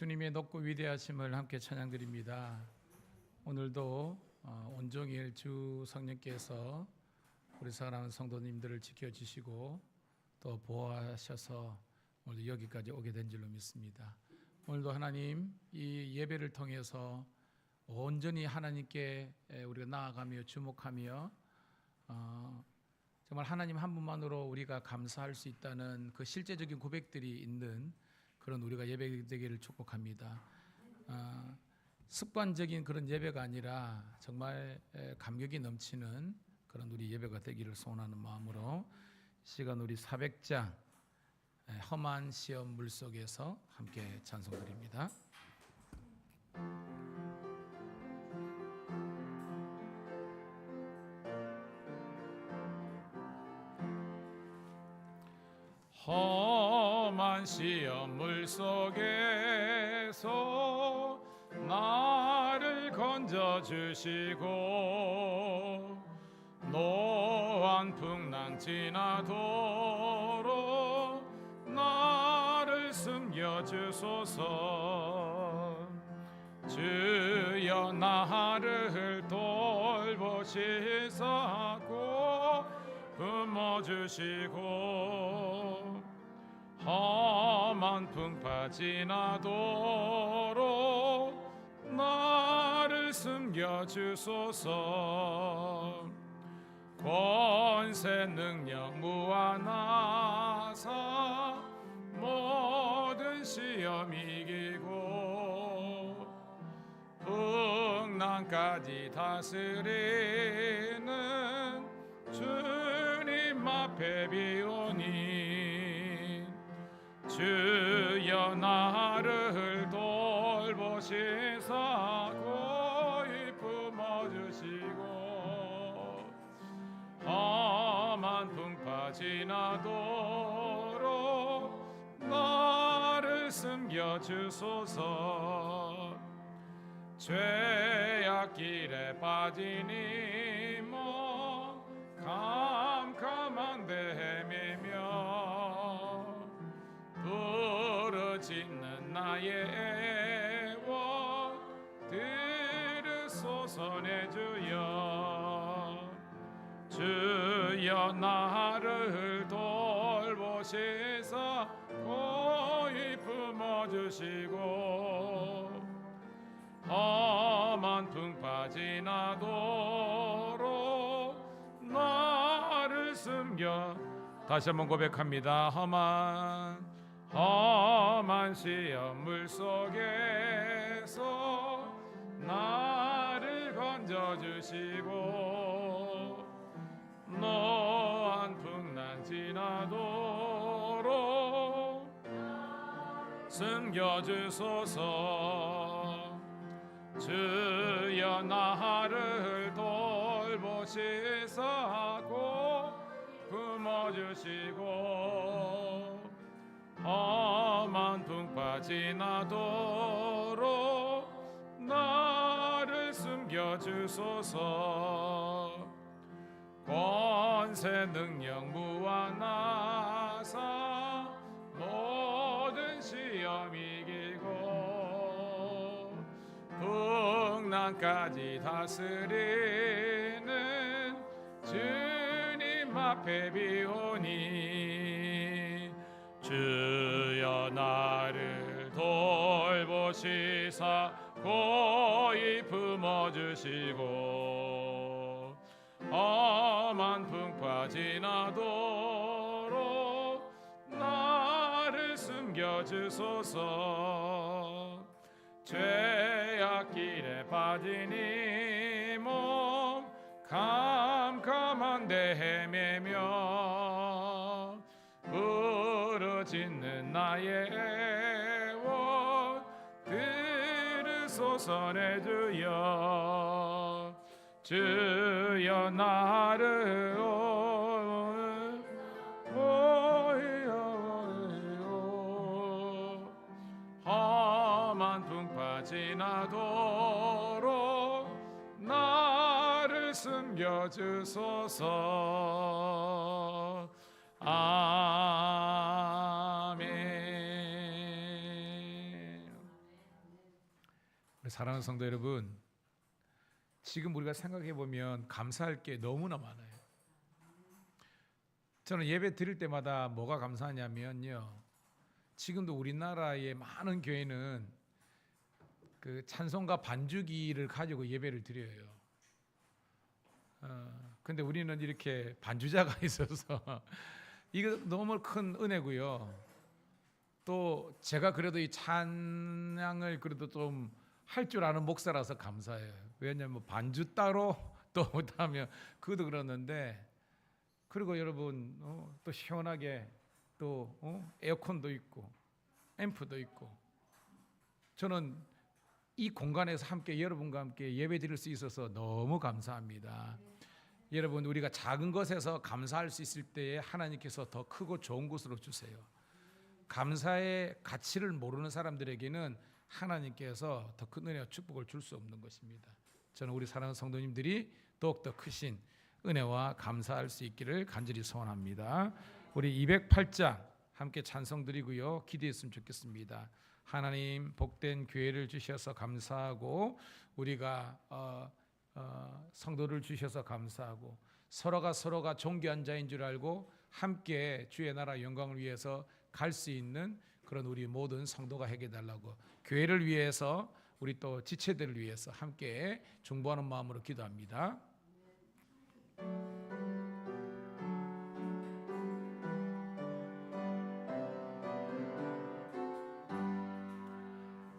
주님의 높고 위대하심을 함께 찬양드립니다. 오늘도 온종일 주 성령께서 우리 사랑하는 성도님들을 지켜주시고 또 보호하셔서 오늘 여기까지 오게 된 줄로 믿습니다. 오늘도 하나님 이 예배를 통해서 온전히 하나님께 우리가 나아가며 주목하며 정말 하나님 한 분만으로 우리가 감사할 수 있다는 그 실제적인 고백들이 있는 그런 우리가 예배 되기를 축복합니다. 습관적인 그런 예배가 아니라 정말 감격이 넘치는 그런 우리 예배가 되기를 소원하는 마음으로 시간 우리 400장 험한 시험 물속에서 함께 찬송드립니다. 험한 시험 물속에서 나를 건져주시고 노한 풍랑 지나도록 나를 숨겨주소서. 주여 나를 돌보시사 꼭 품어주시고 험한 풍파 지나도록 나를 숨겨주소서. 권세 능력 무한하사 모든 시험 이기고 풍랑까지 다스리는 주님 앞에 비오니 주여 나를 돌보시사 고이 품어주시고 험한 풍파 지나도록 나를 숨겨주소서. 죄악 길에 빠지니 뭐 캄캄한 데 헤매며 부르짖는 나의 애원 들으소서. 내 주여 주여 나를 돌보시사 고이 품어주시고 험한 풍파 지나도록 나를 숨겨. 다시 한번 고백합니다. 험한 시험 물속에서 나를 건져주시고 노한 풍랑 지나도록 숨겨주소서. 주여 나를 돌보시사 꼭 품어주시고 험한 풍파 지나도록 나를 숨겨주소서. 권세 능력 무한하사 모든 시험 이기고 풍랑까지 다스리는 주님 앞에 비오니 주여 나를 돌보시사 고이 품어주시고 험한 풍파 지나도록 나를 숨겨주소서. 죄악 길에 빠지니 몸 캄캄한 데 헤매며 부르짖는 나의 애원 들으소서. 내 주여 주여 나를 험한 풍파 지나도록 나를 숨겨주소서. 아멘. 사랑하는 성도 여러분, 지금 우리가 생각해 보면 감사할 게 너무나 많아요. 저는 예배 드릴 때마다 뭐가 감사하냐면요, 지금도 우리나라의 많은 교회는 그 찬송가 반주기를 가지고 예배를 드려요. 근데 우리는 이렇게 반주자가 있어서 이거 너무 큰 은혜고요. 또 제가 그래도 이 찬양을 그래도 좀 할 줄 아는 목사라서 감사해요. 왜냐하면 반주 따로 또 못하면 그것도 그러는데, 그리고 여러분 또 시원하게 또 에어컨도 있고 앰프도 있고, 저는 이 공간에서 함께 여러분과 함께 예배 드릴 수 있어서 너무 감사합니다. 여러분, 우리가 작은 것에서 감사할 수 있을 때에 하나님께서 더 크고 좋은 것으로 주세요. 감사의 가치를 모르는 사람들에게는 하나님께서 더 큰 은혜와 축복을 줄 수 없는 것입니다. 저는 우리 사랑하는 성도님들이 더욱더 크신 은혜와 감사할 수 있기를 간절히 소원합니다. 우리 208장 함께 찬송 드리고요, 기도했으면 좋겠습니다. 하나님, 복된 교회를 주셔서 감사하고, 우리가 성도를 주셔서 감사하고, 서로가 존귀한 자인 줄 알고 함께 주의 나라 영광을 위해서 갈 수 있는 그런 우리 모든 성도가 하게 달라고, 교회를 위해서, 우리 또 지체들을 위해서 함께 중보하는 마음으로 기도합니다.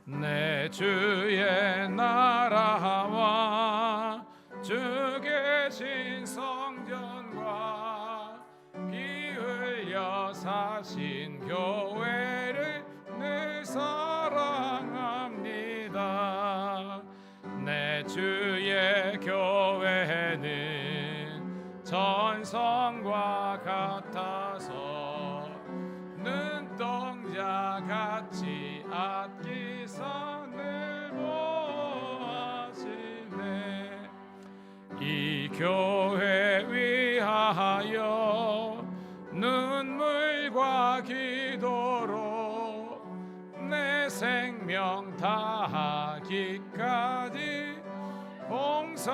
내 주의 나라와 주 계신 성전과 피 흘려 사신 교회를 늘 사랑합니다. 내 주의 교회는 전성과 같아서 눈동자 같이 아끼사 늘 보호하시네. 이 교회 위하여 눈물과 기도로 내 생명 다하기까지 봉사합니다.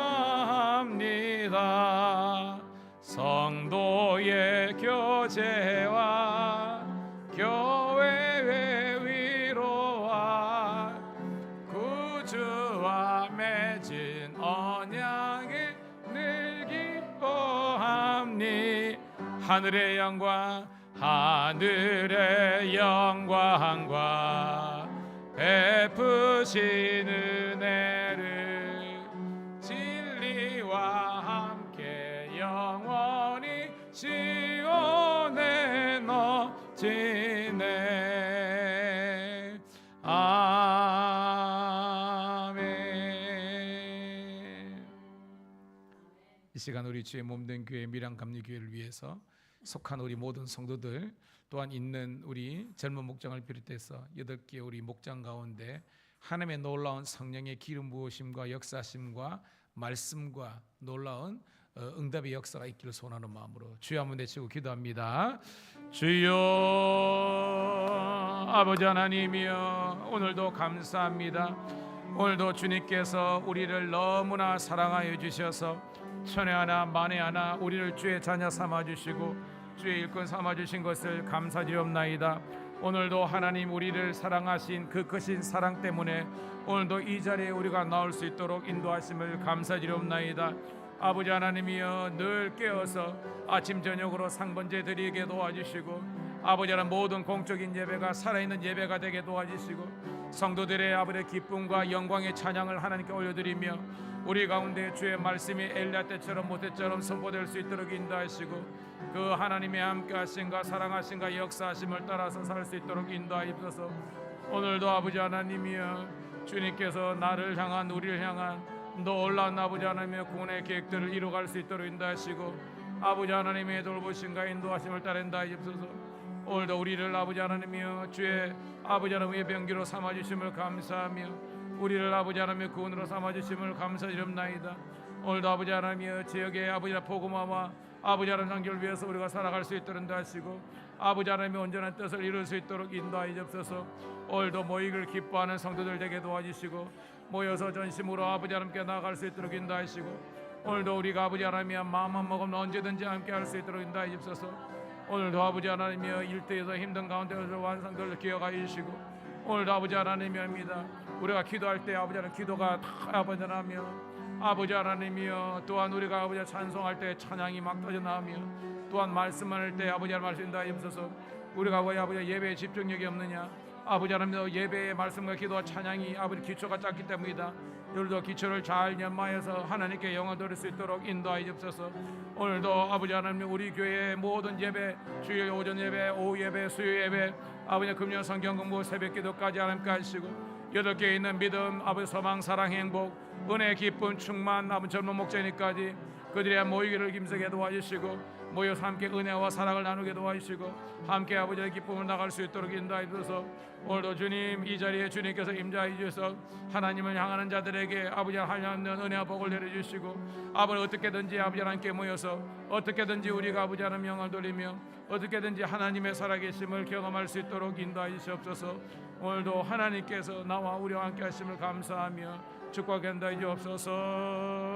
성도의 교제와 교회의 위로와 구주와 맺은 언약을 늘 기뻐합니. 하늘의 영광, 하늘의 영광과 베푸신 은혜를 진리와 함께 영원히 시온에 넣지네. 아멘. 이 시간 우리 주의 몸된 교회 밀양감리교회를 위해서 속한 우리 모든 성도들, 또한 있는 우리 젊은 목장을 비롯해서 8개의 우리 목장 가운데 하나님의 놀라운 성령의 기름 부으심과 역사심과 말씀과 놀라운 응답의 역사가 있기를 소원하는 마음으로 주여 한번 외치고 기도합니다. 주여, 아버지 하나님이여, 오늘도 감사합니다. 오늘도 주님께서 우리를 너무나 사랑하여 주셔서 천에 하나 만에 하나 우리를 주의 자녀 삼아주시고 주의 일꾼 삼아주신 것을 감사드리옵나이다. 오늘도 하나님, 우리를 사랑하신 그 크신 사랑 때문에 오늘도 이 자리에 우리가 나올 수 있도록 인도하심을 감사드리옵나이다. 아버지 하나님이여, 늘 깨어서 아침 저녁으로 상번제 드리게 도와주시고, 아버지 하나님, 모든 공적인 예배가 살아있는 예배가 되게 도와주시고, 성도들의 아버지의 기쁨과 영광의 찬양을 하나님께 올려드리며, 우리 가운데 주의 말씀이 엘리야 때처럼 모태처럼 선포될 수 있도록 인도하시고, 그 하나님의 함께하심과 사랑하심과 역사하심을 따라서 살 수 있도록 인도하옵소서. 오늘도 아버지 하나님이여, 주님께서 나를 향한, 우리를 향한 놀라운 아버지 하나님의 구원의 계획들을 이루어갈 수 있도록 인도하시고, 아버지 하나님의 돌보심과 인도하심을 따라 인도하옵소서. 오늘도 우리를 아버지 하나님이여, 주의 아버지 하나님의 병기로 삼아주심을 감사하며, 우리를 아버지 하나님의 구원으로 삼아주심을 감사드립나이다. 오늘도 아버지 하나님이여, 지역의 아버지 복음화와 아버지 하나님 장기를 위해서 우리가 살아갈 수 있도록 인도하시고 아버지 하나님의 온전한 뜻을 이룰 수 있도록 인도하여 주옵소서. 오늘도 모이기를 기뻐하는 성도들 되게 도와주시고 모여서 전심으로 아버지 하나님께 나아갈 수 있도록 인도하시고 오늘도 우리가 아버지 하나님이여 마음만 먹으면 언제든지 함께 할 수 있도록 인도하여 주옵소서. 오늘도 아버지 하나님이여 일터에서 힘든 가운데서 완성들을 기억하여 주시고 오늘도 아버지 하나님이옵니다. 우리가 기도할 때 아버지 하나님 기도가 다 아버지 하나님이여 아버지 하나님이여 또한 우리가 아버지 찬송할 때 찬양이 막 터져나오며 또한 말씀할 때 아버지 하나님 말씀 인도하여 주옵소서. 우리가 왜 아버지 예배에 집중력이 없느냐 아버지 하나님 예배의 말씀과 기도와 찬양이 아버지 기초가 작기 때문이다. 오늘도 기초를 잘 연마해서 하나님께 영광 돌릴 수 있도록 인도하여 주옵소서. 오늘도 아버지 하나님 우리 교회의 모든 예배 주일 오전 예배 오후 예배 수요 예배 아버지 금요 성경 공부 새벽 기도까지 하나님께 하시고 8개에 있는 믿음 아버지 소망 사랑 행복 은혜 기쁨 충만 아버지 젊은 목자니까지 그들의 모이기를 힘쓰게 도와주시고 모여서 함께 은혜와 사랑을 나누게 도와주시고 함께 아버지의 기쁨을 나갈 수 있도록 인도하여 주셔서 오늘도 주님 이 자리에 주님께서 임재하여 주셔서 하나님을 향하는 자들에게 아버지 하나님의 은혜와 복을 내려주시고 아버지 어떻게든지 아버지 하나님께 모여서 어떻게든지 우리가 아버지 하나님 영광을 돌리며 어떻게든지 하나님의 살아계심을 경험할 수 있도록 인도하여 주옵소서. 오늘도 하나님께서 나와 우리와 함께 하심을 감사하며 축복하게 인도하여 주옵소서.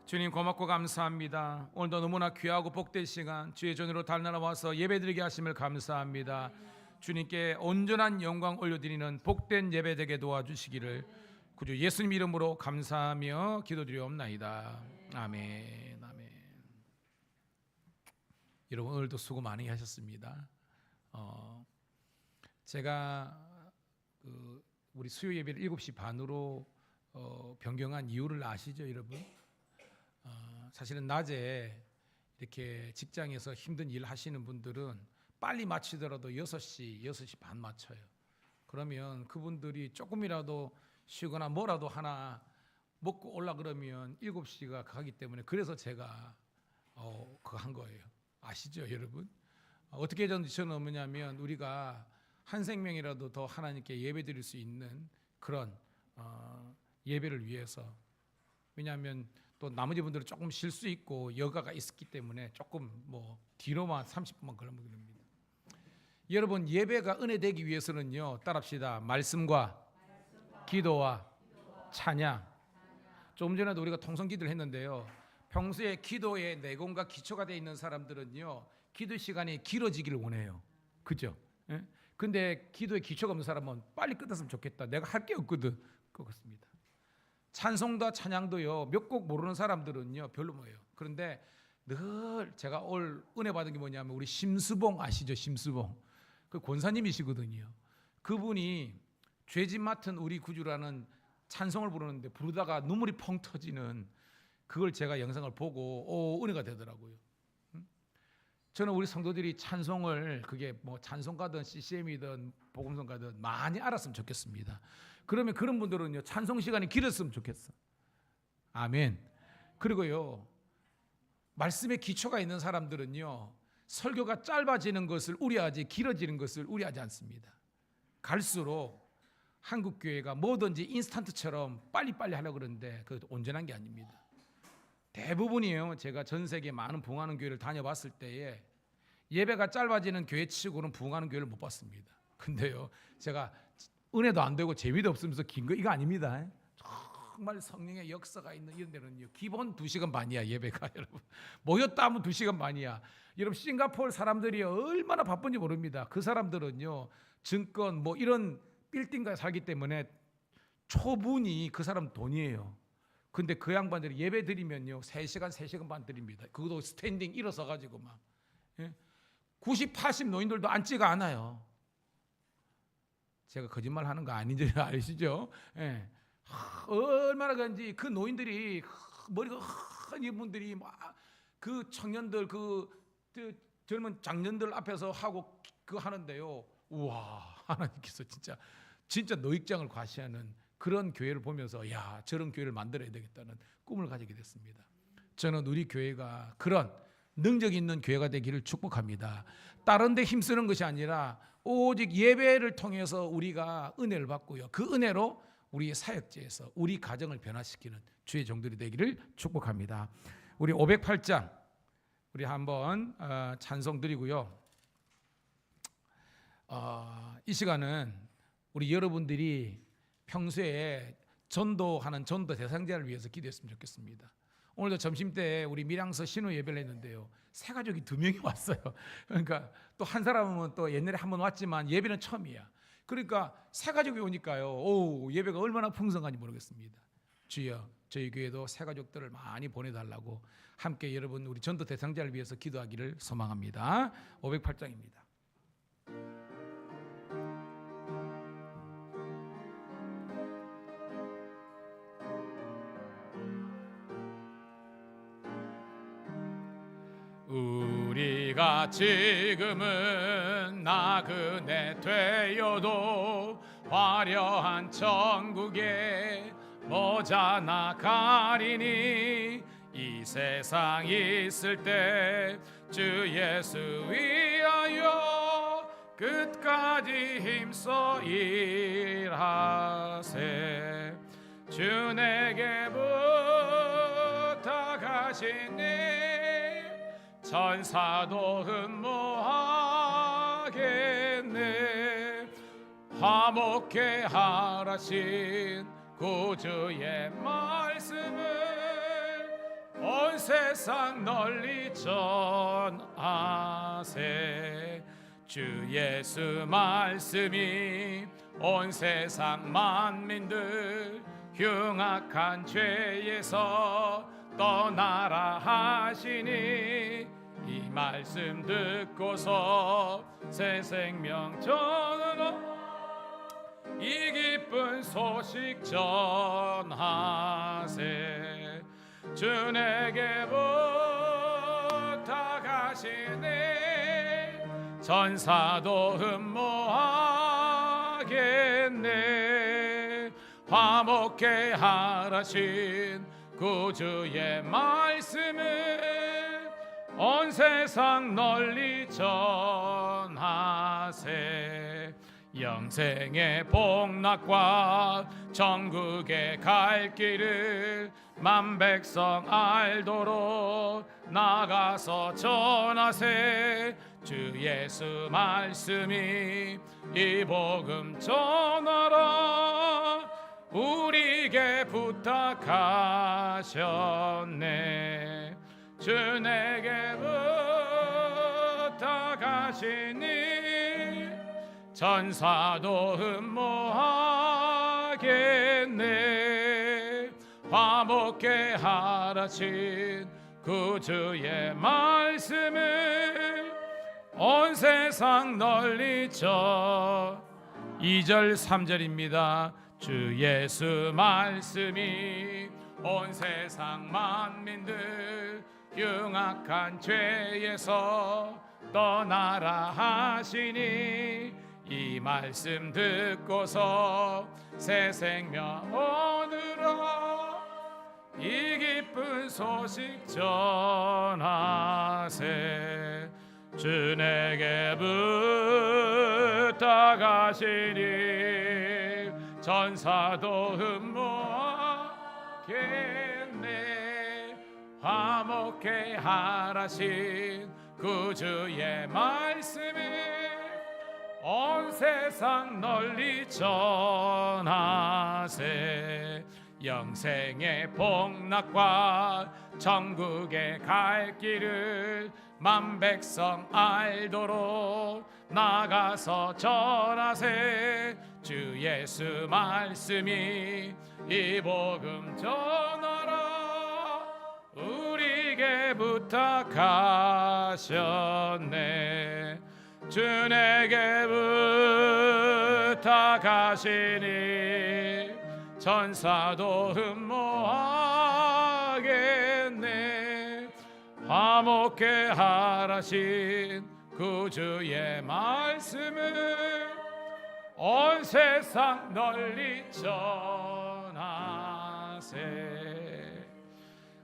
주님 고맙고 감사합니다. 오늘도 너무나 귀하고 복된 시간 주의 전으로 달려나 와서 예배드리게 하심을 감사합니다. 주님께 온전한 영광 올려드리는 복된 예배 되게 도와주시기를 구주 예수님 이름으로 감사하며 기도드리옵나이다. 아멘. 아멘. 여러분 오늘도 수고 많이 하셨습니다. 제가 우리 수요 예배를 7시 반으로 변경한 이유를 아시죠, 여러분? 사실은 낮에 이렇게 직장에서 힘든 일 하시는 분들은 빨리 마치더라도 6시 반 마쳐요. 그러면 그분들이 조금이라도 쉬거나 뭐라도 하나 먹고 올라 그러면 7시가 가기 때문에 그래서 제가 그거 한 거예요. 아시죠, 여러분? 어떻게 저는 뭐냐면 우리가 한 생명이라도 더 하나님께 예배드릴 수 있는 그런 예배를 위해서. 왜냐하면 또 나머지 분들은 조금 쉴 수 있고 여가가 있었기 때문에 조금 뒤로만 30분만 걸으면 됩니다. 여러분 예배가 은혜되기 위해서는요 따라합시다. 말씀과 기도와 찬양. 조금 전에도 우리가 통성기도를 했는데요, 평소에 기도의 내공과 기초가 되어 있는 사람들은요 기도 시간이 길어지기를 원해요. 그죠? 예? 근데 기도에 기초가 없는 사람은 빨리 끝났으면 좋겠다, 내가 할 게 없거든, 그렇습니다. 찬송도 찬양도요 몇 곡 모르는 사람들은요 별로 뭐예요. 그런데 늘 제가 올 은혜 받은 게 뭐냐면 우리 심수봉 아시죠? 심수봉 그 권사님이시거든요. 그분이 죄짐 맡은 우리 구주라는 찬송을 부르는데 부르다가 눈물이 펑 터지는 그걸 제가 영상을 보고 은혜가 되더라고요. 저는 우리 성도들이 찬송을 그게 찬송가든 CCM이든 복음성가든 많이 알았으면 좋겠습니다. 그러면 그런 분들은요 찬송 시간이 길었으면 좋겠어. 아멘. 그리고요 말씀에 기초가 있는 사람들은요 설교가 짧아지는 것을 우려하지 길어지는 것을 우려하지 않습니다. 갈수록 한국 교회가 뭐든지 인스턴트처럼 빨리빨리 하려고 그러는데 그것도 온전한 게 아닙니다. 대부분이에요. 제가 전 세계 많은 부흥하는 교회를 다녀봤을 때에 예배가 짧아지는 교회치고는 부흥하는 교회를 못 봤습니다. 근데요 제가 은혜도 안 되고 재미도 없으면서 긴 거 이거 아닙니다. 정말 성령의 역사가 있는 이런 데는요 기본 2시간 반이야 예배가. 여러분 모였다 하면 2시간 반이야. 여러분 싱가포르 사람들이 얼마나 바쁜지 모릅니다. 그 사람들은요 증권 이런 빌딩가에 살기 때문에 초분이 그 사람 돈이에요. 근데 그 양반들이 예배 드리면요 3시간 반 드립니다. 그것도 스탠딩 일어서 가지고 막 90, 80 노인들도 앉지가 않아요. 제가 거짓말 하는 거 아닌지 아시죠? 예. 얼마나 그런지 그 노인들이 머리가 큰 이분들이 그 청년들 그 젊은 장년들 앞에서 하고 하는데요. 우와, 하나님께서 진짜 노익장을 과시하는 그런 교회를 보면서 야 저런 교회를 만들어야 되겠다는 꿈을 가지게 됐습니다. 저는 우리 교회가 그런 능력 있는 교회가 되기를 축복합니다. 다른 데 힘쓰는 것이 아니라 오직 예배를 통해서 우리가 은혜를 받고요. 그 은혜로 우리의 사역지에서 우리 가정을 변화시키는 주의 종들이 되기를 축복합니다. 우리 508장 우리 한번 찬송 드리고요. 이 시간은 우리 여러분들이 평소에 전도하는 전도 대상자를 위해서 기도했으면 좋겠습니다. 오늘도 점심때 우리 밀양서 신호 예배를 했는데요. 새 가족이 2명이 왔어요. 그러니까 또 한 사람은 또 옛날에 한번 왔지만 예배는 처음이야. 그러니까 새 가족이 오니까요. 오, 예배가 얼마나 풍성한지 모르겠습니다. 주여, 저희 교회도 새 가족들을 많이 보내달라고 함께 여러분 우리 전도 대상자를 위해서 기도하기를 소망합니다. 508장입니다. 우리가 지금은 나그네 되어도 화려한 천국에 모자나 가리니 이 세상 있을 때 주 예수 위하여 끝까지 힘써 일하세. 주 내게 부탁하시니 천사도 흠모하겠네. 화목해 하라신 구주의 말씀을 온 세상 널리 전하세. 주 예수 말씀이 온 세상 만민들 흉악한 죄에서 떠나라 하시니 이 말씀 듣고서 새 생명 전하라. 이 기쁜 소식 전하세. 주 내게 부탁하시니 천사도 흠모하겠네. 화목해 하라신 구주의 말씀을 온 세상 널리 전하세. 영생의 복락과 천국에 갈 길을 만백성 알도록 나가서 전하세. 주 예수 말씀이 이 복음 전하라 우리에게 부탁하셨네. 주 내게 부탁하시니 천사도 흠모하겠네. 화목해 하라신 구주의 말씀을 온 세상 널리 전. 2절 3절입니다. 주 예수 말씀이 온 세상 만민들 흉악한 죄에서 떠나라 하시니 이 말씀 듣고서 새 생명 얻으라. 이 기쁜 소식 전하세. 주 내게 부탁하시니 천사도 흠모하겠네. 화목해 하라신 구주의 말씀을 온 세상 널리 전하세. 영생의 복락과 천국에 갈 길을 만백성 알도록 나가서 전하세. 주 예수 말씀이 이 복음 전하라 우리에게 부탁하셨네. 주 내게 부탁하시니 천사도 흠모하겠네. 화목해 하라신 구주의 말씀을 온 세상 널리 전하세.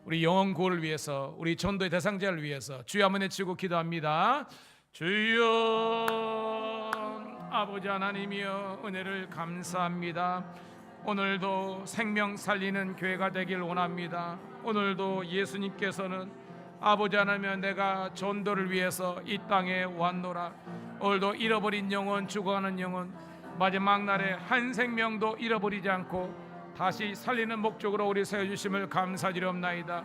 우리 영혼 구원을 위해서, 우리 전도의 대상자를 위해서 주여 한번 외치고 기도합니다. 주여 아버지 하나님이여 은혜를 감사합니다. 오늘도 생명 살리는 교회가 되길 원합니다. 오늘도 예수님께서는 아버지 하나님 내가 전도를 위해서 이 땅에 왔노라. 오늘도 잃어버린 영혼, 죽어가는 영혼, 마지막 날에 한 생명도 잃어버리지 않고 다시 살리는 목적으로 우리 세워주심을 감사드리옵나이다.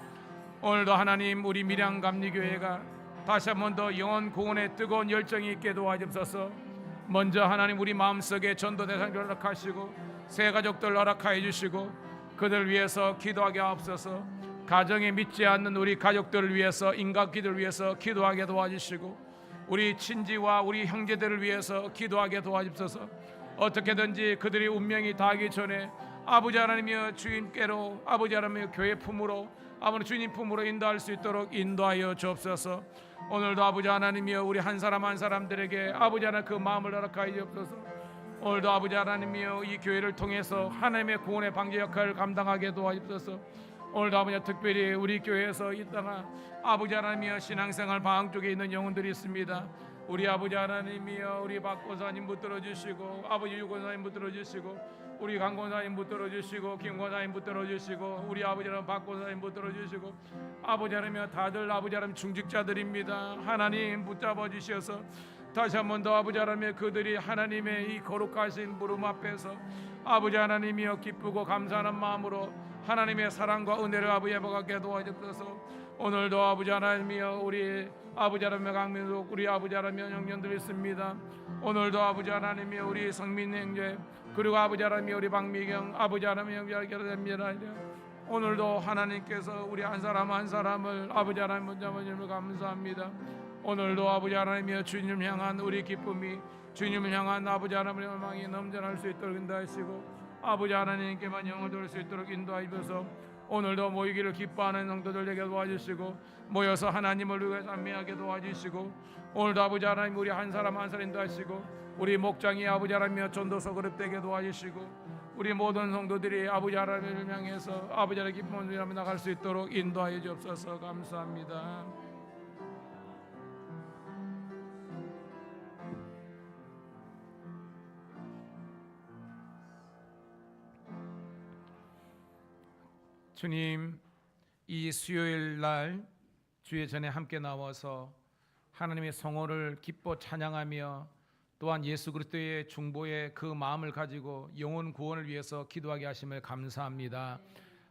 오늘도 하나님 우리 밀양감리교회가 다시 한 번 더 영혼 구원에 뜨거운 열정이 있게 도와주옵소서. 먼저 하나님 우리 마음속에 전도 대상을 허락하시고 새 가족들 허락하여 주시고 그들 위해서 기도하게 하옵소서. 가정에 믿지 않는 우리 가족들을 위해서, 인간기들을 위해서 기도하게 도와주시고 우리 친지와 우리 형제들을 위해서 기도하게 도와주옵소서. 어떻게든지 그들이 운명이 닿기 전에 아버지 하나님이여 주님께로, 아버지 하나님이여 교회 품으로, 아버지 주님 품으로 인도할 수 있도록 인도하여 주옵소서. 오늘도 아버지 하나님이여 우리 한 사람 한 사람들에게 아버지 하나님 그 마음을 허락하여 주옵소서. 오늘도 아버지 하나님이여 이 교회를 통해서 하나님의 구원의 방제 역할을 감당하게 도와주옵소서. 오늘도 아버지 특별히 우리 교회에서 있다가 아버지 하나님이여 신앙생활 방황 쪽에 있는 영혼들이 있습니다. 우리 아버지 하나님이여 우리 박 권사님 붙들어 주시고 아버지 유 권사님 붙들어 주시고 우리 강 권사님 붙들어 주시고 김 권사님 붙들어 주시고 우리 아버지 하나님 박 권사님 붙들어 주시고 아버지 하나님이여 다들 아버지 하나님 중직자들입니다. 하나님 붙잡아 주셔서 다시 한 번 더 아버지 하나님의 그들이 하나님의 이 거룩하신 무릎 앞에서 아버지 하나님이여 기쁘고 감사하는 마음으로 하나님의 사랑과 은혜를 아버지 회복하게 도와주옵소서. 오늘도 아버지 하나님이여 우리 아버지 하나님의 강민숙 우리 아버지 하나님의 형제들 있습니다. 오늘도 아버지 하나님이여 우리 성민 형제 그리고 아버지 하나님이여 우리 박미경 아버지 하나님의 형제가 됩니다. 오늘도 하나님께서 우리 한 사람 한 사람을 아버지 하나님 먼저 주님을 감사합니다. 오늘도 아버지 하나님이여 주님을 향한 우리 기쁨이 주님을 향한 아버지 하나님의 열망이 넘쳐날 수 있도록 인도하시고 아버지 하나님께만 영을 돌릴 수 있도록 인도하셔서 오늘도 모이기를 기뻐하는 성도들에게 도와주시고 모여서 하나님을 위해 찬미하게 도와주시고 오늘도 아버지 하나님 우리 한 사람 한 사람 인도하시고 우리 목장이 아버지 하나님이여 전도서 그릇되게 도와주시고 우리 모든 성도들이 아버지 하나님을 향해서 아버지 하나님의 기쁨을 위하여 나갈 수 있도록 인도하여 주옵소서. 감사합니다. 주님, 이 수요일 날 주의 전에 함께 나와서 하나님의 성호를 기뻐 찬양하며 또한 예수 그리스도의 중보의 그 마음을 가지고 영혼 구원을 위해서 기도하게 하심을 감사합니다.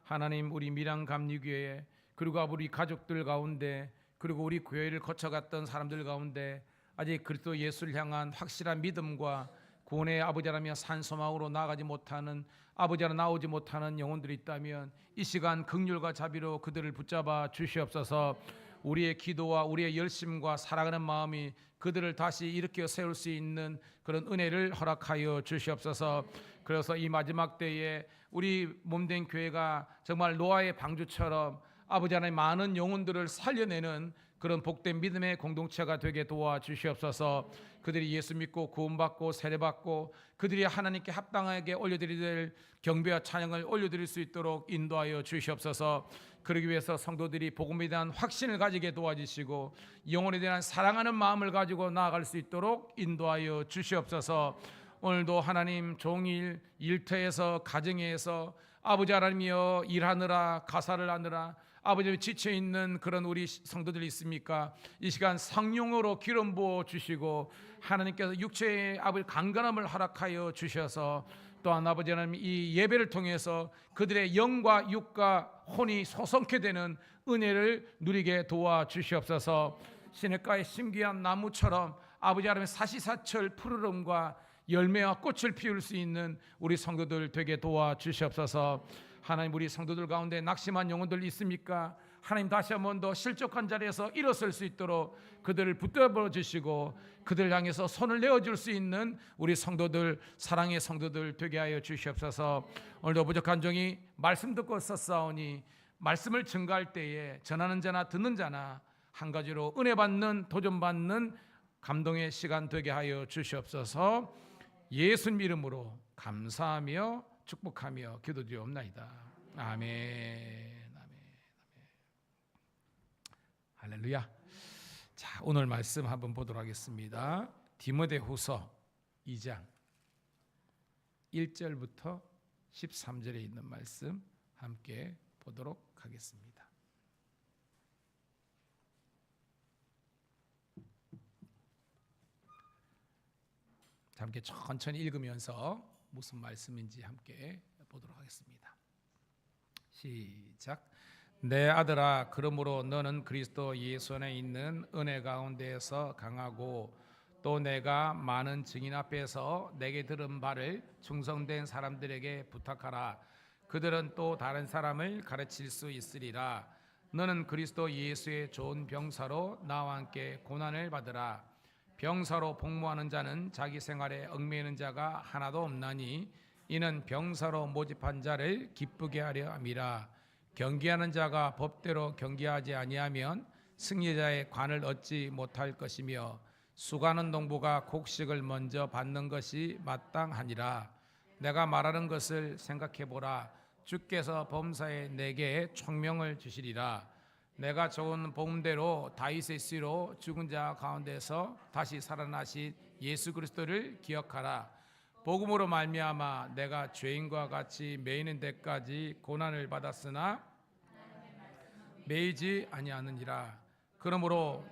하나님 우리 밀양감리교회 그리고 우리 가족들 가운데 그리고 우리 교회를 거쳐갔던 사람들 가운데 아직 그리스도 예수를 향한 확실한 믿음과 구원의 아버지 하나님의 산소망으로 나아가지 못하는 아버지 하나 나오지 못하는 영혼들이 있다면 이 시간 긍휼과 자비로 그들을 붙잡아 주시옵소서. 우리의 기도와 우리의 열심과 사랑하는 마음이 그들을 다시 일으켜 세울 수 있는 그런 은혜를 허락하여 주시옵소서. 그래서 이 마지막 때에 우리 몸된 교회가 정말 노아의 방주처럼 아버지 하나님 많은 영혼들을 살려내는 그런 복된 믿음의 공동체가 되게 도와주시옵소서. 그들이 예수 믿고 구원받고 세례받고 그들이 하나님께 합당하게 올려드릴 경배와 찬양을 올려드릴 수 있도록 인도하여 주시옵소서. 그러기 위해서 성도들이 복음에 대한 확신을 가지게 도와주시고 영혼에 대한 사랑하는 마음을 가지고 나아갈 수 있도록 인도하여 주시옵소서. 오늘도 하나님 종일 일터에서 가정에서 아버지 하나님이여 일하느라 가사를 하느라 아버지 지쳐있는 그런 우리 성도들이 있습니까? 이 시간 성령으로 기름 부어 주시고 하나님께서 육체의 아버지 강건함을 허락하여 주셔서 또한 아버지 하나님 이 예배를 통해서 그들의 영과 육과 혼이 소성케 되는 은혜를 누리게 도와주시옵소서. 시냇가의 신기한 나무처럼 아버지 하나님의 사시사철 푸르름과 열매와 꽃을 피울 수 있는 우리 성도들 되게 도와주시옵소서. 하나님 우리 성도들 가운데 낙심한 영혼들 있습니까? 하나님 다시 한 번 더 실족한 자리에서 일어설 수 있도록 그들을 붙들어 주시고 그들 향해서 손을 내어줄 수 있는 우리 성도들 사랑의 성도들 되게 하여 주시옵소서. 오늘도 부족한 종이 말씀 듣고 섰사오니 말씀을 증거할 때에 전하는 자나 듣는 자나 한 가지로 은혜 받는 도전 받는 감동의 시간 되게 하여 주시옵소서. 예수님 이름으로 감사하며 축복하며 기도드리옵나이다. 아멘. 할렐루야. 자, 오늘 말씀 한번 보도록 하겠습니다. 디모데후서 2장 1절부터 13절에 있는 말씀 함께 보도록 하겠습니다. 함께 천천히 읽으면서 무슨 말씀인지 함께 보도록 하겠습니다. 시작. 내 아들아, 그러므로 너는 그리스도 예수 안에 있는 은혜 가운데에서 강하고 또 내가 많은 증인 앞에서 내게 들은 바를 충성된 사람들에게 부탁하라. 그들은 또 다른 사람을 가르칠 수 있으리라. 너는 그리스도 예수의 좋은 병사로 나와 함께 고난을 받으라. 병사로 복무하는 자는 자기 생활에 얽매이는 자가 하나도 없나니 이는 병사로 모집한 자를 기쁘게 하려 함이라. 경기하는 자가 법대로 경기하지 아니하면 승리자의 관을 얻지 못할 것이며 수고하는 농부가 곡식을 먼저 받는 것이 마땅하니라. 내가 말하는 것을 생각해 보라. 주께서 범사에 내게 총명을 주시리라. 내가 적은 복음대로 다윗의 씨로 죽은 자 가운데서 다시 살아나신 예수 그리스도를 기억하라. 복음으로 말미암아 내가 죄인과 같이 매이는 데까지 고난을 받았으나 매이지 아니하느니라. 그러므로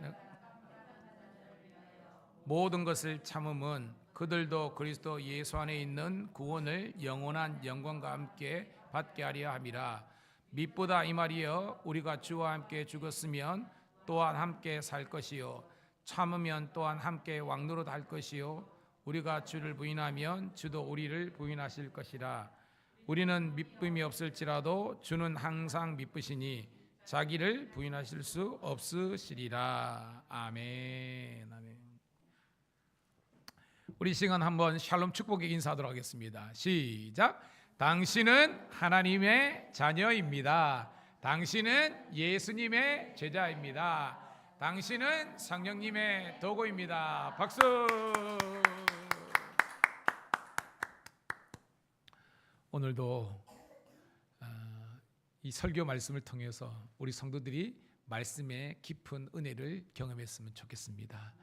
모든 것을 참음은 그들도 그리스도 예수 안에 있는 구원을 영원한 영광과 함께 받게 하려 함이라. 밑보다 이 말이여, 우리가 주와 함께 죽었으면 또한 함께 살 것이요 참으면 또한 함께 왕노릇 할 것이요 우리가 주를 부인하면 주도 우리를 부인하실 것이라. 우리는 믿음이 없을지라도 주는 항상 믿으시니 자기를 부인하실 수 없으시리라. 아멘. 아멘. 우리 시간 한번 샬롬 축복의 인사하도록 하겠습니다. 시작. 당신은 하나님의 자녀입니다. 당신은 예수님의 제자입니다. 당신은 성령님의 도구입니다. 박수. 오늘도 이 설교 말씀을 통해서 우리 성도들이 말씀의 깊은 은혜를 경험했으면 좋겠습니다.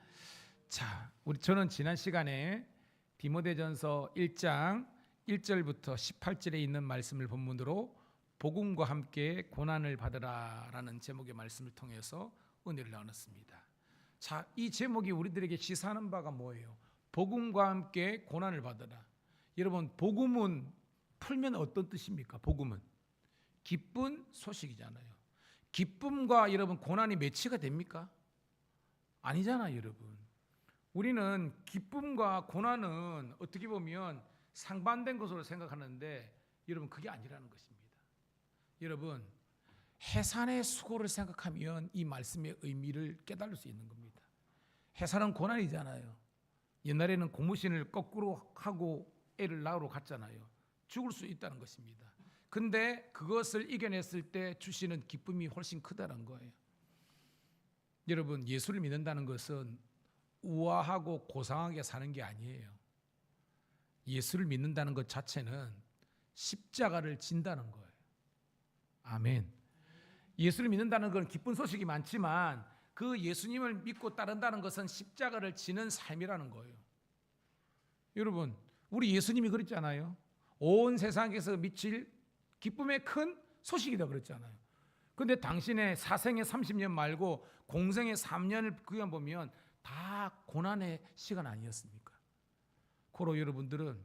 자, 저는 지난 시간에 디모데전서 1장 1절부터 18절에 있는 말씀을 본문으로 복음과 함께 고난을 받으라라는 제목의 말씀을 통해서 은혜를 나눴습니다. 자, 이 제목이 우리들에게 시사하는 바가 뭐예요? 복음과 함께 고난을 받으라. 여러분, 복음은 풀면 어떤 뜻입니까? 복음은 기쁜 소식이잖아요. 기쁨과 여러분 고난이 매치가 됩니까? 아니잖아요, 여러분. 우리는 기쁨과 고난은 어떻게 보면 상반된 것으로 생각하는데 여러분 그게 아니라는 것입니다. 여러분 해산의 수고를 생각하면 이 말씀의 의미를 깨달을 수 있는 겁니다. 해산은 고난이잖아요. 옛날에는 고무신을 거꾸로 하고 애를 낳으러 갔잖아요. 죽을 수 있다는 것입니다. 근데 그것을 이겨냈을 때 주시는 기쁨이 훨씬 크다는 거예요. 여러분 예수를 믿는다는 것은 우아하고 고상하게 사는 게 아니에요. 예수를 믿는다는 것 자체는 십자가를 진다는 거예요. 아멘. 예수를 믿는다는 건 기쁜 소식이 많지만 그 예수님을 믿고 따른다는 것은 십자가를 지는 삶이라는 거예요. 여러분 우리 예수님이 그랬잖아요. 온 세상에서 미칠 기쁨의 큰 소식이다 그랬잖아요. 근데 당신의 사생의 30년 말고 공생의 3년을 그냥 보면 다 고난의 시간 아니었습니까? 고로 여러분들은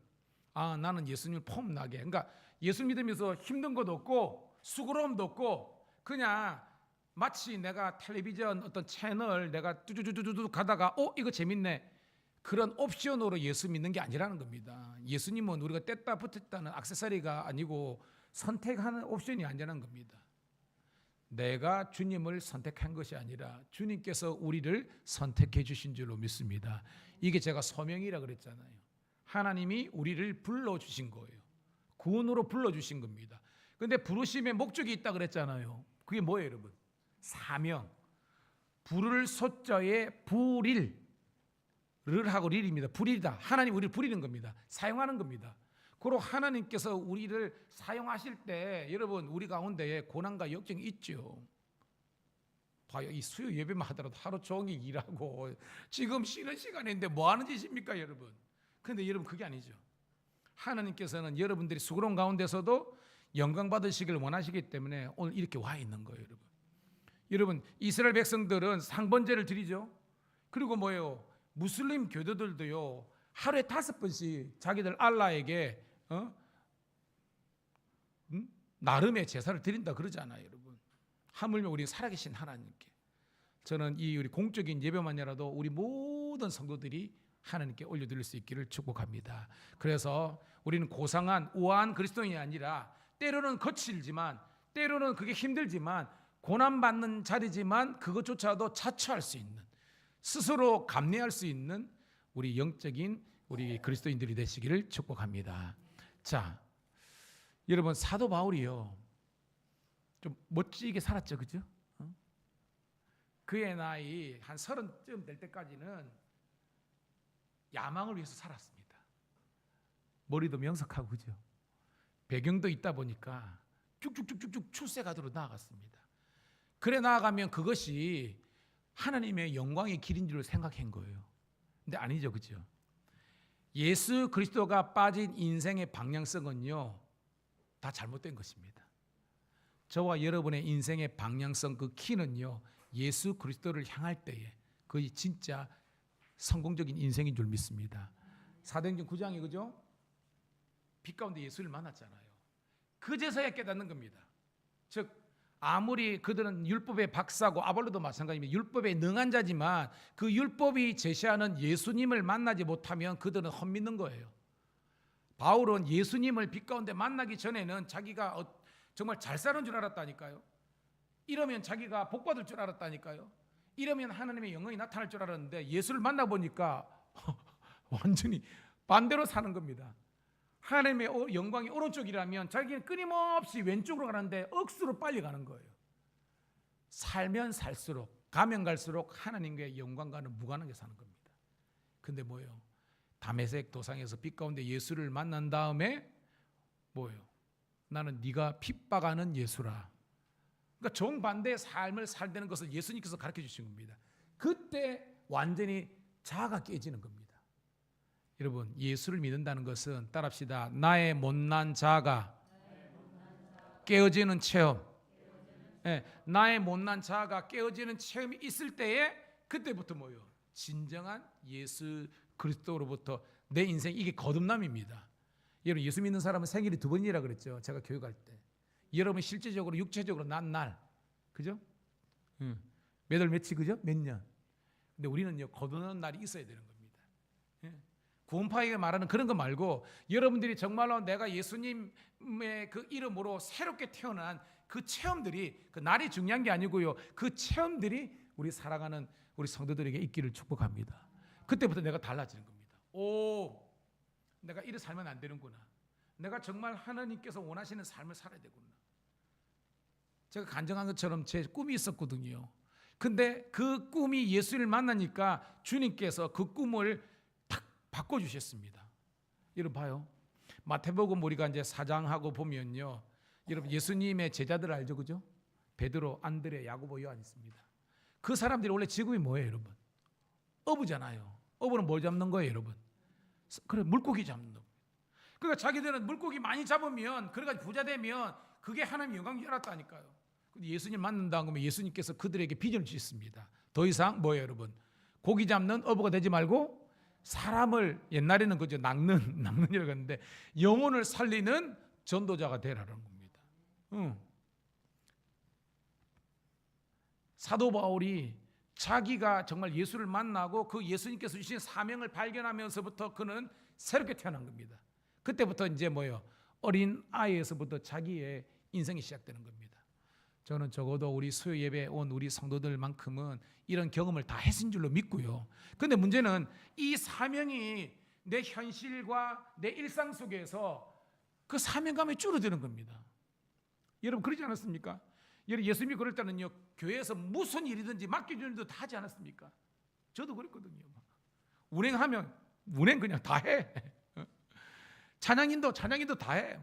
나는 예수님을 폼나게, 그러니까 예수 믿으면서 힘든 것도 없고 수고로움도 없고 그냥 마치 내가 텔레비전 어떤 채널 내가 뚜두두두두 가다가 이거 재밌네 그런 옵션으로 예수 믿는 게 아니라는 겁니다. 예수님은 우리가 뗐다 붙였다는 액세서리가 아니고 선택하는 옵션이 아니라는 겁니다. 내가 주님을 선택한 것이 아니라 주님께서 우리를 선택해 주신 줄로 믿습니다. 이게 제가 소명이라 그랬잖아요. 하나님이 우리를 불러주신 거예요. 구원으로 불러주신 겁니다. 그런데 부르심의 목적이 있다 그랬잖아요. 그게 뭐예요 여러분? 사명. 부를 소자에 불일 를 하고 릴입니다. 불이다. 하나님 우리를 부리는 겁니다. 사용하는 겁니다. 그리고 하나님께서 우리를 사용하실 때 여러분 우리 가운데 고난과 역경이 있죠. 봐요. 이 수요 예배만 하더라도 하루 종일 일하고 지금 쉬는 시간인데 뭐 하는 짓입니까 여러분? 그런데 여러분 그게 아니죠. 하나님께서는 여러분들이 수고로운 가운데서도 영광 받으시길 원하시기 때문에 오늘 이렇게 와 있는 거예요, 여러분. 여러분, 이스라엘 백성들은 상번제를 드리죠. 그리고 뭐예요? 무슬림 교도들도요, 하루에 5번씩 자기들 알라에게 나름의 제사를 드린다 그러잖아요, 여러분. 하물며 우리 살아계신 하나님께. 저는 이 우리 공적인 예배만이라도 우리 모든 성도들이 하나님께 올려드릴 수 있기를 축복합니다. 그래서 우리는 고상한 우아한 그리스도인이 아니라 때로는 거칠지만, 때로는 그게 힘들지만, 고난받는 자리지만 그것조차도 자처할 수 있는, 스스로 감내할 수 있는 우리 영적인 우리 그리스도인들이 되시기를 축복합니다. 자, 여러분, 사도 바울이요, 좀 멋지게 살았죠, 그죠? 그의 나이 한 30쯤 될 때까지는 야망을 위해서 살았습니다. 머리도 명석하고, 그죠? 배경도 있다 보니까 쭉쭉쭉쭉 출세가도록 나아갔습니다. 그래 나아가면 그것이 하나님의 영광의 길인 줄 생각한 거예요. 근데 아니죠, 그죠? 예수 그리스도가 빠진 인생의 방향성은요, 다 잘못된 것입니다. 저와 여러분의 인생의 방향성, 그 키는요, 예수 그리스도를 향할 때에 그게 진짜 성공적인 인생인 줄 믿습니다. 사도행전 9장이 그죠? 빛 가운데 예수를 만났잖아요. 그제서야 깨닫는 겁니다. 즉 아무리 그들은 율법의 박사고 아볼로도 마찬가지입니다. 율법에 능한 자지만 그 율법이 제시하는 예수님을 만나지 못하면 그들은 헛믿는 거예요. 바울은 예수님을 빛 가운데 만나기 전에는 자기가 정말 잘 사는 줄 알았다니까요. 이러면 자기가 복받을 줄 알았다니까요. 이러면 하나님의 영광이 나타날 줄 알았는데 예수를 만나보니까 완전히 반대로 사는 겁니다. 하나님의 영광이 오른쪽이라면 자기는 끊임없이 왼쪽으로 가는데 억수로 빨리 가는 거예요. 살면 살수록, 가면 갈수록 하나님과의 영광과는 무관하게 사는 겁니다. 근데 뭐예요? 다메섹 도상에서 빛 가운데 예수를 만난 다음에 뭐예요? 나는 네가 핍박하는 예수라. 그러니까 정반대의 삶을 살되는 것을 예수님께서 가르쳐 주신 겁니다. 그때 완전히 자아가 깨지는 겁니다. 여러분, 예수를 믿는다는 것은 따라합시다. 나의 못난 자아가 깨어지는 체험. 네, 나의 못난 자아가 깨어지는 체험이 있을 때에 그때부터 뭐예요? 진정한 예수 그리스도로부터 내 인생, 이게 거듭남입니다. 여러분, 예수 믿는 사람은 생일이 2번이라 그랬죠. 제가 교육할 때. 여러분 실제적으로 육체적으로 난 날, 그죠? 몇 월 며칠, 그죠? 몇 년. 근데 우리는요, 거듭나는 날이 있어야 되는 겁니다. 구원파에게 말하는 그런 거 말고 여러분들이 정말로 내가 예수님의 그 이름으로 새롭게 태어난 그 체험들이, 그 날이 중요한 게 아니고요, 그 체험들이 우리 사랑하는 우리 성도들에게 있기를 축복합니다. 그때부터 내가 달라지는 겁니다. 오, 내가 이래 살면 안 되는구나. 내가 정말 하나님께서 원하시는 삶을 살아야 되구나. 제가 간증한 것처럼 제 꿈이 있었거든요. 근데 그 꿈이 예수를 만나니까 주님께서 그 꿈을 탁 바꿔주셨습니다. 여러분 봐요. 마태복음 우리가 이제 4장하고 보면요, 여러분 예수님의 제자들 알죠, 그죠? 베드로, 안드레, 야고보, 요한 있습니다. 그 사람들이 원래 직업이 뭐예요, 여러분? 어부잖아요. 어부는 뭘 잡는 거예요, 여러분? 그래, 물고기 잡는 거. 그러니까 자기들은 물고기 많이 잡으면, 그래가지고 부자 되면 그게 하나님의 영광인 줄 알았다니까요. 근데 예수님 만난다 하면 예수님께서 그들에게 비전을 주셨습니다. 더 이상 뭐예요, 여러분? 고기 잡는 어부가 되지 말고 사람을, 옛날에는 그저 낚는이라고 했는데 영혼을 살리는 전도자가 되라는 겁니다. 사도 바울이 자기가 정말 예수를 만나고 그 예수님께서 주신 사명을 발견하면서부터 그는 새롭게 태어난 겁니다. 그때부터 이제 뭐예요? 어린 아이에서부터 자기의 인생이 시작되는 겁니다. 저는 적어도 우리 수요 예배에 온 우리 성도들만큼은 이런 경험을 다 했은 줄로 믿고요. 근데 문제는 이 사명이 내 현실과 내 일상 속에서 그 사명감이 줄어드는 겁니다. 여러분 그러지 않았습니까? 여러분 예수님이 그럴 때는요, 교회에서 무슨 일이든지 맡겨주는 일도 다 하지 않았습니까? 저도 그랬거든요. 운행하면 운행 그냥 다 해. 찬양인도 다 해.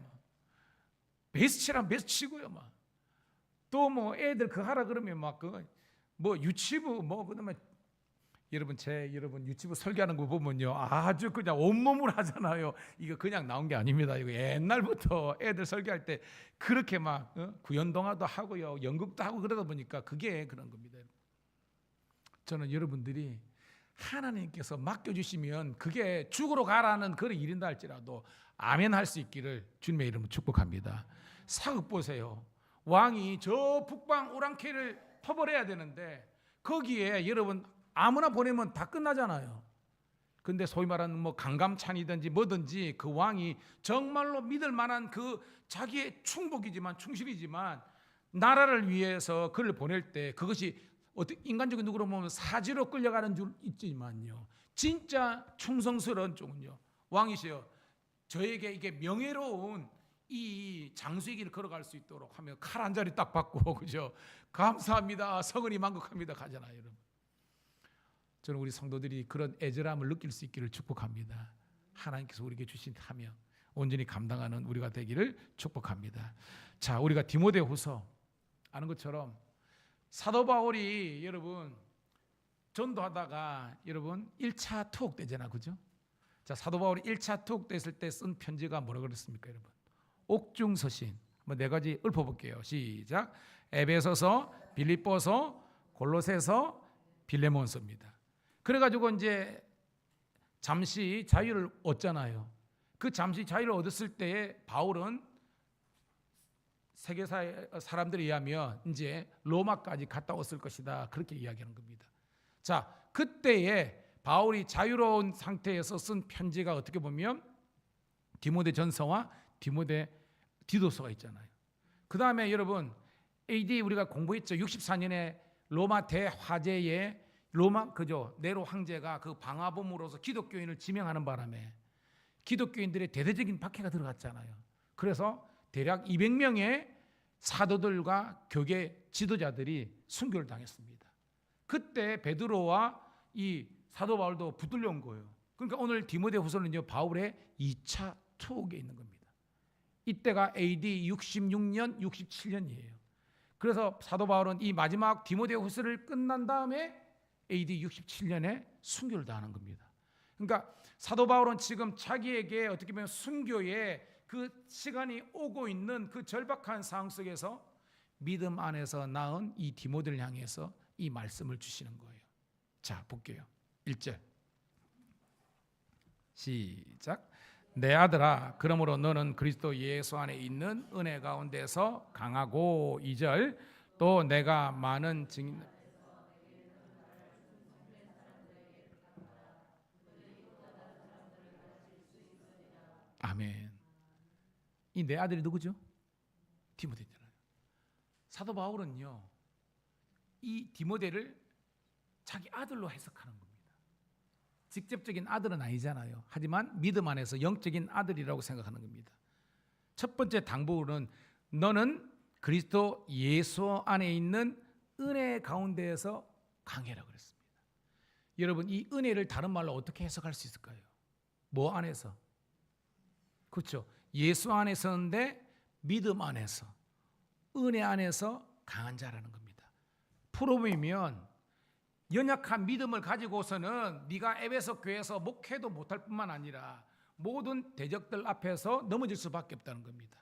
베이스 치라면 베이스 치고요. 또 뭐 애들 그 하라 그러면 막 그 뭐 유치부 뭐 그다음에 여러분 유튜브 설교하는 거 보면요, 아주 그냥 온몸으로 하잖아요. 이거 그냥 나온 게 아닙니다. 이거 옛날부터 애들 설교할 때 그렇게 막 구연동화도 하고요, 연극도 하고 그러다 보니까 그게 그런 겁니다. 저는 여러분들이 하나님께서 맡겨주시면 그게 죽으러 가라는 그런 일인다 할지라도 아멘 할 수 있기를 주님의 이름으로 축복합니다. 사극 보세요. 왕이 저 북방 오랑캐를 토벌해야 되는데 거기에 여러분 아무나 보내면 다 끝나잖아요. 근데 소위 말하는 뭐 강감찬이든지 뭐든지 그 왕이 정말로 믿을 만한 그 자기의 충실이지만 나라를 위해서 그를 보낼 때 그것이 어떻게 인간적인 누구로 보면 사지로 끌려가는 줄 있지만요, 진짜 충성스러운 쪽은요, 왕이시여 저에게 이게 명예로운 이 장수의 길을 걸어갈 수 있도록 하며 칼 한 자리 딱 받고 그죠? 감사합니다. 성은이 만극합니다. 가잖아요, 여러분. 저는 우리 성도들이 그런 애절함을 느낄 수 있기를 축복합니다. 하나님께서 우리에게 주신 사명 온전히 감당하는 우리가 되기를 축복합니다. 자, 우리가 디모데후서 아는 것처럼 사도 바울이 여러분 전도하다가 여러분 1차 투옥 때잖아, 그죠? 자, 사도 바울이 1차 투옥 됐을 때 쓴 편지가 뭐라 그랬습니까, 여러분? 옥중서신 뭐 네 가지 읊어볼게요. 시작. 에베소서, 빌립보서, 골로새서, 빌레몬서입니다. 그래가지고 이제 잠시 자유를 얻잖아요. 그 잠시 자유를 얻었을 때에 바울은 세계사의 사람들에 의하면 이제 로마까지 갔다 왔을 것이다, 그렇게 이야기하는 겁니다. 자, 그때에 바울이 자유로운 상태에서 쓴 편지가 어떻게 보면 디모데 전서와 디모데 디도서가 있잖아요. 그 다음에 여러분 AD 우리가 공부했죠. 64년에 로마 대화재에 로마 그죠 네로 황제가 그 방화범으로서 기독교인을 지명하는 바람에 기독교인들의 대대적인 박해가 들어갔잖아요. 그래서 대략 200명의 사도들과 교계 지도자들이 순교를 당했습니다. 그때 베드로와 이 사도 바울도 붙들려 온 거예요. 그러니까 오늘 디모데후서는요, 바울의 2차 투옥에 있는 겁니다. 이때가 AD 66년, 67년이에요. 그래서 사도 바울은 이 마지막 디모데후서를 끝난 다음에 AD 67년에 순교를 당하는 겁니다. 그러니까 사도 바울은 지금 자기에게 어떻게 보면 순교의 그 시간이 오고 있는 그 절박한 상황 속에서 믿음 안에서 낳은 이 디모데를 향해서 이 말씀을 주시는 거예요. 자, 볼게요. 1절 시작. 내 아들아, 그러므로 너는 그리스도 예수 안에 있는 은혜 가운데서 강하고 2절 또 내가 많은 증인 아멘. 이 내 아들이 누구죠? 디모데잖아요. 사도 바울은요, 이 디모데를 자기 아들로 해석하는 겁니다. 직접적인 아들은 아니잖아요. 하지만 믿음 안에서 영적인 아들이라고 생각하는 겁니다. 첫 번째 당부는 너는 그리스도 예수 안에 있는 은혜 가운데에서 강해라 그랬습니다. 여러분, 이 은혜를 다른 말로 어떻게 해석할 수 있을까요? 뭐 안에서? 그렇죠. 예수 안에서인데 믿음 안에서, 은혜 안에서 강한 자라는 겁니다. 풀어보면 연약한 믿음을 가지고서는 네가 에베소 교회에서 목회도 못할 뿐만 아니라 모든 대적들 앞에서 넘어질 수밖에 없다는 겁니다.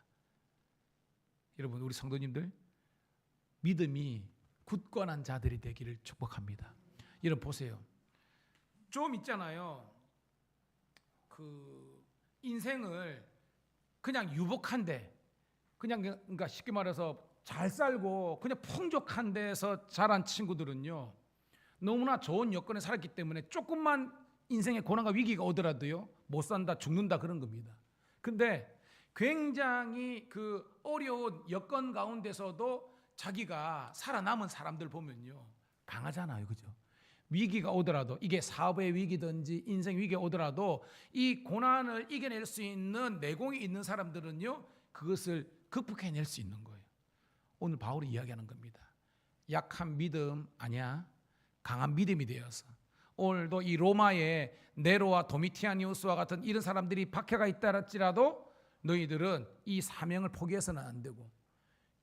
여러분, 우리 성도님들 믿음이 굳건한 자들이 되기를 축복합니다. 여러분 보세요. 좀 있잖아요. 그 인생을 그냥 유복한데, 그냥 그러니까 쉽게 말해서 잘 살고 그냥 풍족한 데서 자란 친구들은요, 너무나 좋은 여건에 살았기 때문에 조금만 인생의 고난과 위기가 오더라도요 못 산다, 죽는다 그런 겁니다. 근데 굉장히 그 어려운 여건 가운데서도 자기가 살아남은 사람들 보면요 강하잖아요, 그죠? 위기가 오더라도, 이게 사업의 위기든지 인생 위기가 오더라도 이 고난을 이겨낼 수 있는 내공이 있는 사람들은요 그것을 극복해낼 수 있는 거예요. 오늘 바울이 이야기하는 겁니다. 약한 믿음 아니야, 강한 믿음이 되어서 오늘도 이 로마의 네로와 도미티아니우스와 같은 이런 사람들이 박해가 있다 할지라도 너희들은 이 사명을 포기해서는 안 되고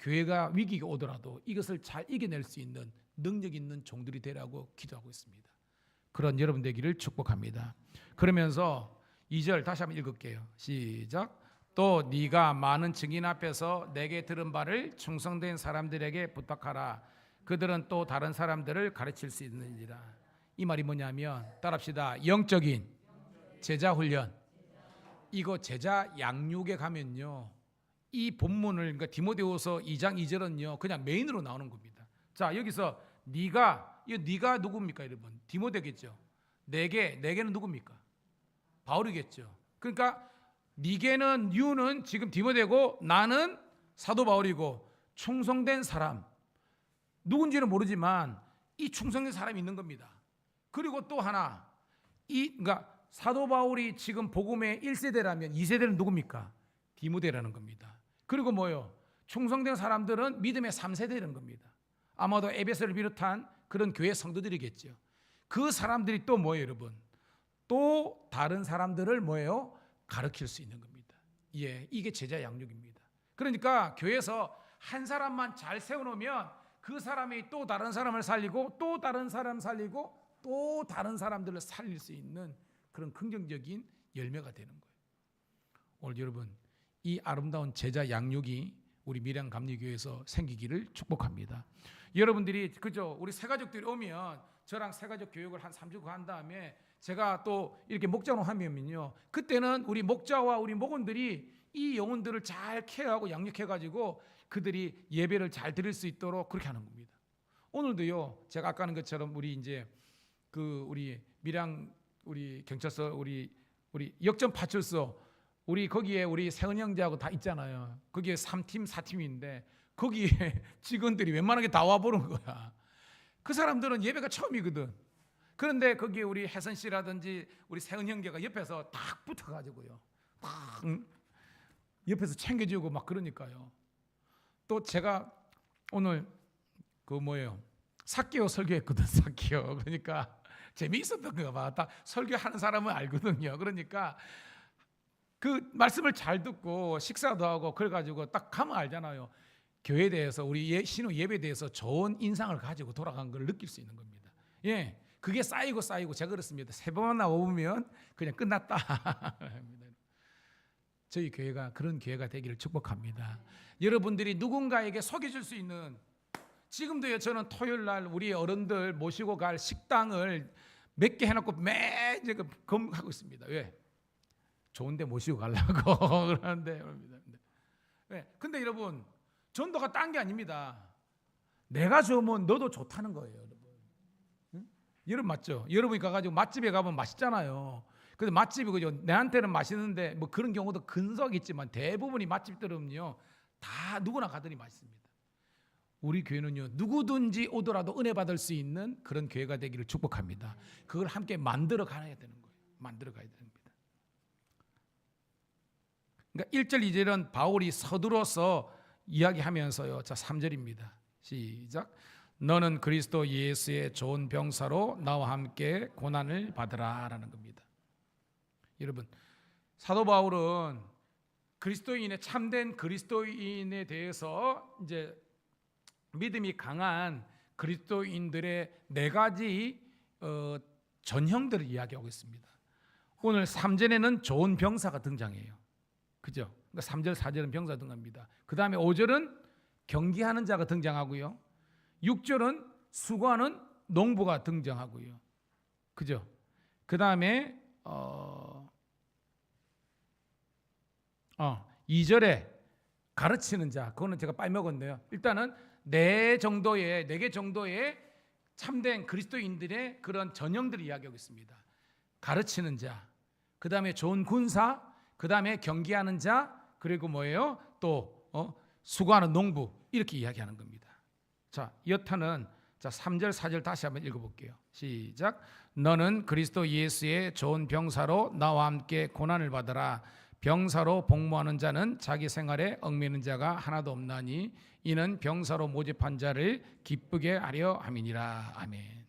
교회가 위기가 오더라도 이것을 잘 이겨낼 수 있는 능력 있는 종들이 되라고 기도하고 있습니다. 그런 여러분 되기를 축복합니다. 그러면서 2절 다시 한번 읽을게요. 시작. 또 네가 많은 증인 앞에서 내게 들은 바를 충성된 사람들에게 부탁하라. 그들은 또 다른 사람들을 가르칠 수 있느니라. 이 말이 뭐냐면 따라합시다. 영적인 제자 훈련. 이거 제자 양육에 가면요, 이 본문을, 그러니까 디모데후서 2장 2절은요 그냥 메인으로 나오는 겁니다. 자, 여기서 네가 누굽니까 여러분? 디모데겠죠. 내게는 누굽니까? 바울이겠죠. 그러니까 니게는, 유는 지금 디모데고 나는 사도 바울이고 충성된 사람, 누군지는 모르지만 이 충성된 사람이 있는 겁니다. 그리고 또 하나, 그러니까 사도 바울이 지금 복음의 1세대라면 2세대는 누굽니까? 디모데라는 겁니다. 그리고 뭐요? 충성된 사람들은 믿음의 3세대라는 겁니다. 아마도 에베소를 비롯한 그런 교회 성도들이겠죠. 그 사람들이 또 뭐예요, 여러분? 또 다른 사람들을 뭐예요? 가르칠 수 있는 겁니다. 예, 이게 제자 양육입니다. 그러니까 교회에서 한 사람만 잘 세워놓으면 그 사람이 또 다른 사람을 살리고 또 다른 사람 살리고 또 다른 사람들을 살릴 수 있는 그런 긍정적인 열매가 되는 거예요. 오늘 여러분, 이 아름다운 제자 양육이 우리 밀양감리교회에서 생기기를 축복합니다. 여러분들이 그죠? 우리 새가족들이 오면 저랑 새가족 교육을 한 3주 한 다음에 제가 또 이렇게 목장으로 하면요, 그때는 우리 목자와 우리 목원들이 이 영혼들을 잘 케어하고 양육해가지고 그들이 예배를 잘 드릴 수 있도록 그렇게 하는 겁니다. 오늘도요, 제가 아까 하는 것처럼 우리 이제 우리 밀양 우리 경찰서 우리 역전 파출소 우리 거기에 우리 세은 형제하고 다 있잖아요. 거기에 3팀 4팀인데 거기에 직원들이 웬만하게 다 와보는 거야. 그 사람들은 예배가 처음이거든. 그런데 거기에 우리 혜선 씨라든지 우리 세은 형제가 옆에서 딱 붙어가지고요, 딱 옆에서 챙겨주고 막 그러니까요. 또 제가 오늘 사개오 설교했거든. 사개오. 그러니까 재미있었던 거 봐. 딱 설교하는 사람은 알거든요. 그러니까 그 말씀을 잘 듣고 식사도 하고 그래가지고 딱 가면 알잖아요. 교회에 대해서 우리 신우 예배에 대해서 좋은 인상을 가지고 돌아간 걸 느낄 수 있는 겁니다. 예, 그게 쌓이고 제가 그렇습니다. 3번 나오면 그냥 끝났다. 저희 교회가 그런 교회가 되기를 축복합니다. 여러분들이 누군가에게 속여줄 수 있는, 지금도요 저는 토요일 날 우리 어른들 모시고 갈 식당을 몇 개 해놓고 매일 검하고 있습니다. 왜? 좋은데 모시고 가려고 그러는데. 왜? 근데 여러분, 전도가 딴 게 아닙니다. 내가 좋으면 너도 좋다는 거예요, 여러분. 응? 여러분 맞죠? 여러분이 가가지고 맛집에 가면 맛있잖아요. 근데 맛집이 그죠? 내한테는 맛있는데 뭐 그런 경우도 근소하게 있지만 대부분이 맛집들은요 다 누구나 가더니 맛있습니다. 우리 교회는요 누구든지 오더라도 은혜 받을 수 있는 그런 교회가 되기를 축복합니다. 그걸 함께 만들어 가야 되는 거예요. 만들어 가야 됩니다. 그러니까 1절 2절은 바울이 서두러서 이야기하면서요. 자, 3절입니다. 시작. 너는 그리스도 예수의 좋은 병사로 나와 함께 고난을 받으라 라는 겁니다. 여러분, 사도 바울은 그리스도인의 참된 그리스도인에 대해서 이제 믿음이 강한 그리스도인들의 4가지 전형들을 이야기하고 있습니다. 오늘 3절에는 좋은 병사가 등장해요. 그죠? 그러니까 3절 4절은 병사 등장합니다. 그 다음에 5절은 경기하는 자가 등장하고요. 6절은 수고하는 농부가 등장하고요. 그죠? 그 다음에 2절에 가르치는 자, 그거는 제가 빠먹었네요. 일단은 4개 정도의 참된 그리스도인들의 그런 전형들을 이야기하고 있습니다. 가르치는 자, 그 다음에 좋은 군사, 그 다음에 경기하는 자, 그리고 뭐예요? 또 수고하는 농부, 이렇게 이야기하는 겁니다. 자, 여타는 3절 4절 다시 한번 읽어볼게요. 시작. 너는 그리스도 예수의 좋은 병사로 나와 함께 고난을 받으라. 병사로 복무하는 자는 자기 생활에 얽매이는 자가 하나도 없나니 이는 병사로 모집한 자를 기쁘게 하려 함이니라. 아멘.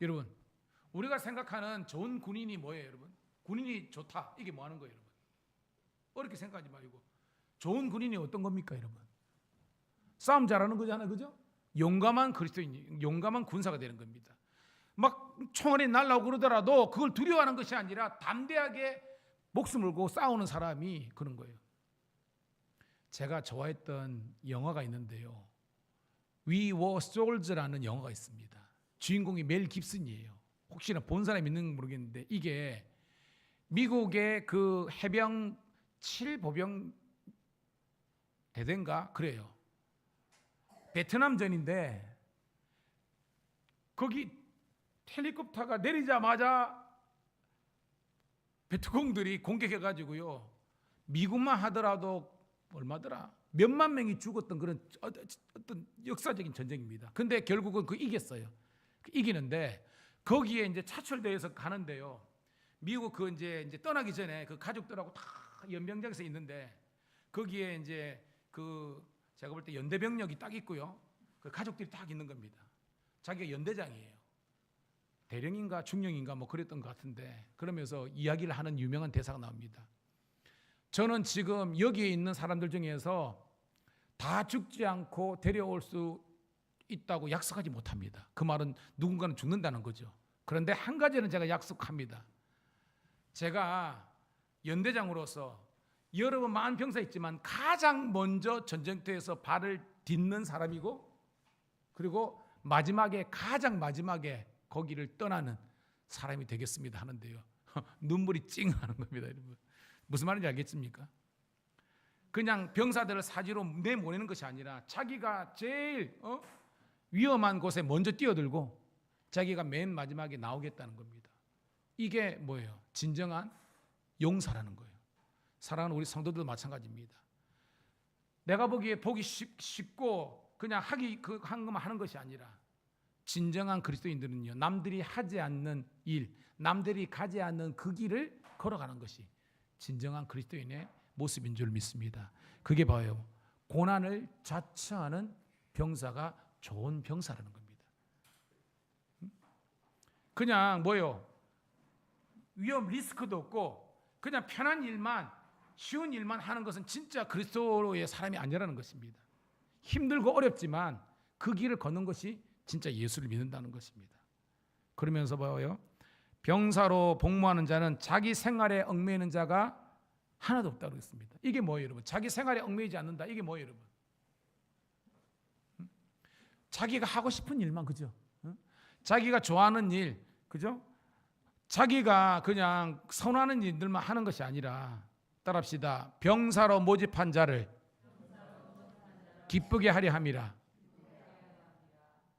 여러분, 우리가 생각하는 좋은 군인이 뭐예요, 여러분? 군인이 좋다, 이게 뭐 하는 거예요, 여러분? 어렵게 생각하지 말고, 좋은 군인이 어떤 겁니까, 여러분? 싸움 잘하는 거잖아요, 그죠? 용감한 그리스도인, 용감한 군사가 되는 겁니다. 막 총알이 날라오고 그러더라도 그걸 두려워하는 것이 아니라 담대하게 목숨을 걸고 싸우는 사람이 그런 거예요. 제가 좋아했던 영화가 있는데요, We Were Soldiers라는 영화가 있습니다. 주인공이 멜 깁슨이에요. 혹시나 본 사람이 있는지 모르겠는데, 이게 미국의 그 해병 7보병 대대인가 그래요. 베트남전인데 거기 헬리콥터가 내리자마자 베트공들이 공격해가지고요, 미국만 하더라도 얼마더라? 몇만 명이 죽었던 그런 어떤 역사적인 전쟁입니다. 근데 결국은 그 이겼어요. 이기는데 거기에 이제 차출대에서 가는데요, 미국 그 이제 떠나기 전에 그 가족들하고 다 연병장에서 있는데, 거기에 이제 그 제가 볼 때 연대병력이 딱 있고요, 그 가족들이 딱 있는 겁니다. 자기가 연대장이에요. 대령인가 중령인가 뭐 그랬던 것 같은데, 그러면서 이야기를 하는 유명한 대사가 나옵니다. 저는 지금 여기에 있는 사람들 중에서 다 죽지 않고 데려올 수 있다고 약속하지 못합니다. 그 말은 누군가는 죽는다는 거죠. 그런데 한 가지는 제가 약속합니다. 제가 연대장으로서 여러 번 많은 병사 있지만 가장 먼저 전쟁터에서 발을 딛는 사람이고, 그리고 마지막에 가장 마지막에 거기를 떠나는 사람이 되겠습니다 하는데요, 눈물이 찡하는 겁니다. 여러분, 무슨 말인지 알겠습니까? 그냥 병사들을 사지로 내보내는 것이 아니라 자기가 제일 위험한 곳에 먼저 뛰어들고 자기가 맨 마지막에 나오겠다는 겁니다. 이게 뭐예요? 진정한 용사라는 거예요. 사랑하는 우리 성도들도 마찬가지입니다. 내가 보기에 보기 쉽고 그냥 한 것만 하는 것이 아니라, 진정한 그리스도인들은요, 남들이 하지 않는 일, 남들이 가지 않는 그 길을 걸어가는 것이 진정한 그리스도인의 모습인 줄 믿습니다. 그게 봐요, 고난을 자처하는 병사가 좋은 병사라는 겁니다. 그냥 뭐요, 위험 리스크도 없고 그냥 편한 일만, 쉬운 일만 하는 것은 진짜 그리스도의 사람이 아니라는 것입니다. 힘들고 어렵지만 그 길을 걷는 것이 진짜 예수를 믿는다는 것입니다. 그러면서 봐요, 병사로 복무하는 자는 자기 생활에 얽매이는 자가 하나도 없다고 했습니다. 이게 뭐예요, 여러분? 자기 생활에 얽매이지 않는다. 이게 뭐예요, 여러분? 자기가 하고 싶은 일만, 그죠? 자기가 좋아하는 일, 그죠? 자기가 그냥 선호하는 일들만 하는 것이 아니라, 따라합시다. 병사로 모집한 자를 기쁘게 하려 함이라.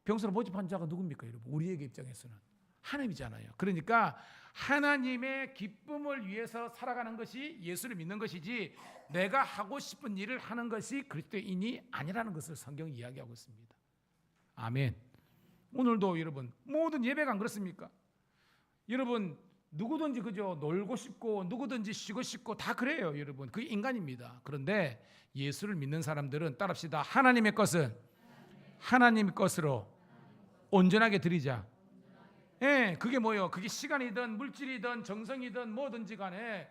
병사로 모집한 자가 누굽니까, 여러분? 우리에게 입장에서는 하나님이잖아요. 그러니까 하나님의 기쁨을 위해서 살아가는 것이 예수를 믿는 것이지, 내가 하고 싶은 일을 하는 것이 그리스도인이 아니라는 것을 성경이 이야기하고 있습니다. 아멘. 오늘도 여러분 모든 예배가 안 그렇습니까? 여러분 누구든지 그죠, 놀고 싶고 누구든지 쉬고 싶고 다 그래요, 여러분. 그게 인간입니다. 그런데 예수를 믿는 사람들은, 따라합시다, 하나님의 것은 하나님의 것으로 온전하게 드리자. 예, 그게 뭐예요? 그게 시간이든 물질이든 정성이든 뭐든지 간에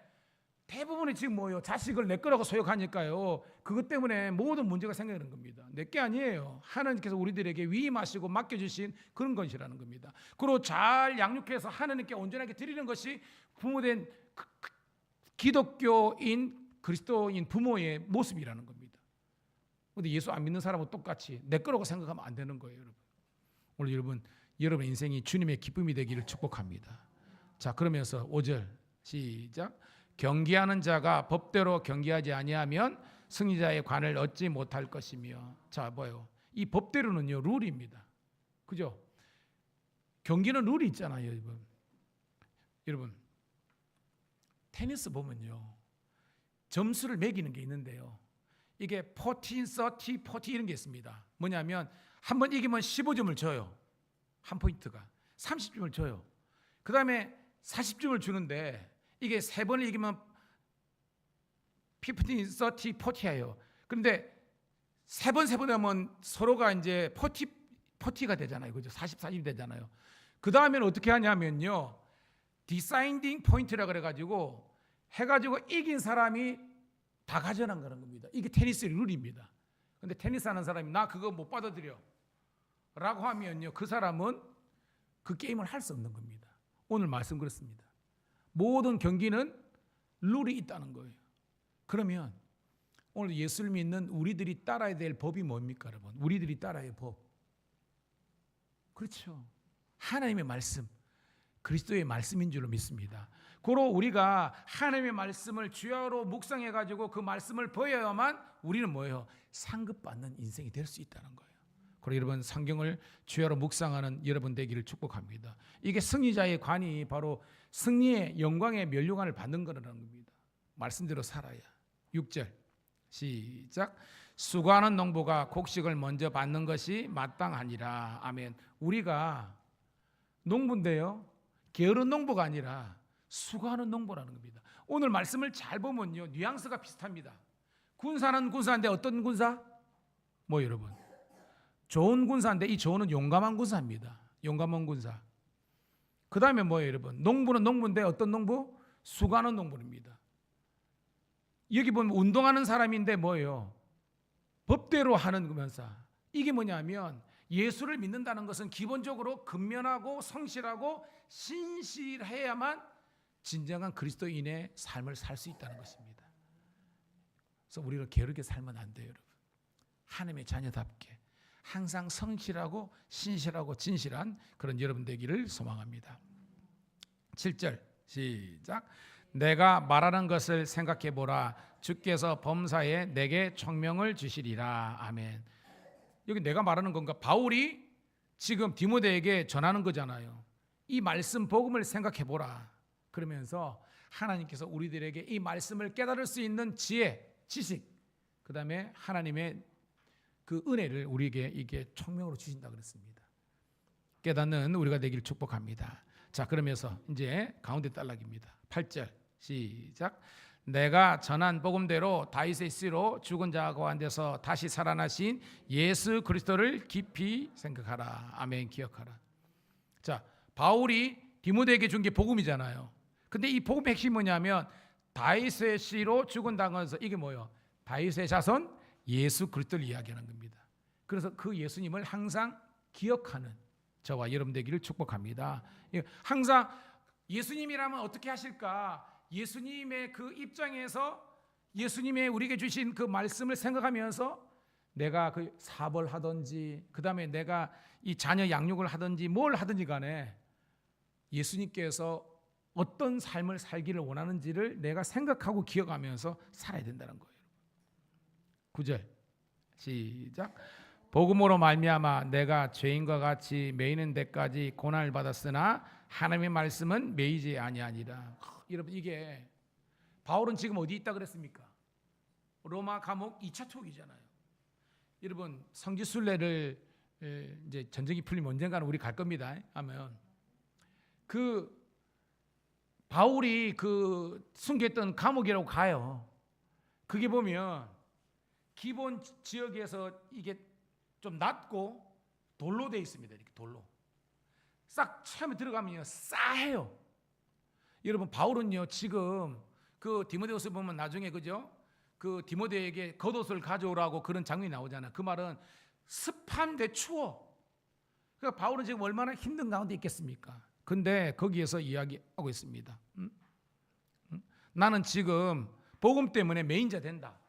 대부분이 지금 뭐예요? 자식을 내 거라고 소욕하니까요, 그것 때문에 모든 문제가 생기는 겁니다. 내 게 아니에요. 하나님께서 우리들에게 위임하시고 맡겨주신 그런 것이라는 겁니다. 그리고 잘 양육해서 하나님께 온전하게 드리는 것이 부모된 기독교인 그리스도인 부모의 모습이라는 겁니다. 그런데 예수 안 믿는 사람은 똑같이 내 거라고 생각하면 안 되는 거예요, 여러분. 오늘 여러분 인생이 주님의 기쁨이 되기를 축복합니다. 자, 그러면서 5절 시작. 경계하는 자가 법대로 경계하지 아니하면 승리자의 관을 얻지 못할 것이며. 자, 뭐요? 이 법대로는요, 룰입니다. 그죠? 경기는 룰이 있잖아요, 여러분. 여러분, 테니스 보면요, 점수를 매기는 게 있는데요, 이게 14, 30, 40 이런 게 있습니다. 뭐냐면 한 번 이기면 15점을 줘요. 한 포인트가 30점을 줘요. 그 다음에 40점을 주는데, 이게 세 번을 이기면 15, 30, 40예요. 그런데 세 번 하면 서로가 이제 40가 되잖아요. 그죠? 40, 40이 되잖아요. 그 다음에는 어떻게 하냐면요, 디사이딩 포인트라 그래가지고 해가지고 이긴 사람이 다 가져가는 겁니다. 이게 테니스의 룰입니다. 근데 테니스 하는 사람이 나 그거 못 받아들여 라고 하면요, 그 사람은 그 게임을 할 수 없는 겁니다. 오늘 말씀 그렇습니다. 모든 경기는 룰이 있다는 거예요. 그러면 오늘 예수를 믿는 우리들이 따라야 될 법이 뭡니까, 여러분? 우리들이 따라야 할 법. 그렇죠. 하나님의 말씀, 그리스도의 말씀인 줄로 믿습니다. 고로 우리가 하나님의 말씀을 주야로 묵상해 가지고 그 말씀을 보여야만 우리는 뭐예요? 상급받는 인생이 될 수 있다는 거예요. 그리고 여러분, 성경을 주야로 묵상하는 여러분 되기를 축복합니다. 이게 승리자의 관이 바로 승리의 영광의 면류관을 받는 거라는 겁니다. 말씀대로 살아야. 6절 시작. 수고하는 농부가 곡식을 먼저 받는 것이 마땅하니라. 아멘. 우리가 농부인데요, 게으른 농부가 아니라 수고하는 농부라는 겁니다. 오늘 말씀을 잘 보면요, 뉘앙스가 비슷합니다. 군사는 군사인데 어떤 군사? 뭐 여러분, 좋은 군사인데 이 좋은은 용감한 군사입니다. 용감한 군사. 그 다음에 뭐예요, 여러분? 농부는 농부인데 어떤 농부? 수고하는 농부입니다. 여기 보면 운동하는 사람인데 뭐예요? 법대로 하는 군사. 이게 뭐냐면 예수를 믿는다는 것은 기본적으로 근면하고 성실하고 신실해야만 진정한 그리스도인의 삶을 살 수 있다는 것입니다. 그래서 우리가 게으르게 살면 안 돼요, 여러분. 하나님의 자녀답게 항상 성실하고 신실하고 진실한 그런 여러분 되기를 소망합니다. 7절 시작. 내가 말하는 것을 생각해 보라. 주께서 범사에 내게 총명을 주시리라. 아멘. 여기 내가 말하는 건가? 바울이 지금 디모데에게 전하는 거잖아요. 이 말씀 복음을 생각해 보라. 그러면서 하나님께서 우리들에게 이 말씀을 깨달을 수 있는 지혜, 지식, 그 다음에 하나님의 그 은혜를 우리에게 이게 총명으로 주신다 그랬습니다. 깨닫는 우리가 되기를 축복합니다. 자, 그러면서 이제 가운데 단락입니다. 8절 시작. 내가 전한 복음대로 다윗의 씨로 죽은 자 가운데서 다시 살아나신 예수 그리스도를 깊이 생각하라. 아멘. 기억하라. 자, 바울이 디모데에게 준 게 복음이잖아요. 근데 이 복음의 핵심이 뭐냐면 다윗의 씨로 죽은 당에서 이게 뭐예요? 다윗의 자손 예수 그리스도를 이야기하는 겁니다. 그래서 그 예수님을 항상 기억하는 저와 여러분 되기를 축복합니다. 항상 예수님이라면 어떻게 하실까? 예수님의 그 입장에서 예수님의 우리에게 주신 그 말씀을 생각하면서 내가 그 사업을 하든지 그 다음에 내가 이 자녀 양육을 하든지 뭘 하든지 간에 예수님께서 어떤 삶을 살기를 원하는지를 내가 생각하고 기억하면서 살아야 된다는 거예요. 9절 시작. 복음으로 말미암아 내가 죄인과 같이 매이는 데까지 고난을 받았으나 하나님의 말씀은 매이지 아니하니라. 여러분, 이게 바울은 지금 어디 있다 그랬습니까? 로마 감옥 2차 투옥이잖아요. 여러분, 성지순례를 이제 전쟁이 풀리면 언젠가는 우리 갈 겁니다. 하면 그 바울이 그 숨겼던 감옥이라고 가요. 그게 보면 기본 지역에서 이게 좀 낮고 돌로 되어 있습니다. 이렇게 돌로 싹 처음에 들어가면요 싸해요. 여러분, 바울은요 지금 그 디모데후서 보면 나중에 그죠? 그 디모데에게 겉옷을 가져오라고 그런 장면이 나오잖아요. 그 말은 습한데 추워. 그러니까 바울은 지금 얼마나 힘든 가운데 있겠습니까? 근데 거기에서 이야기하고 있습니다. 나는 지금 복음 때문에 매인자 된다.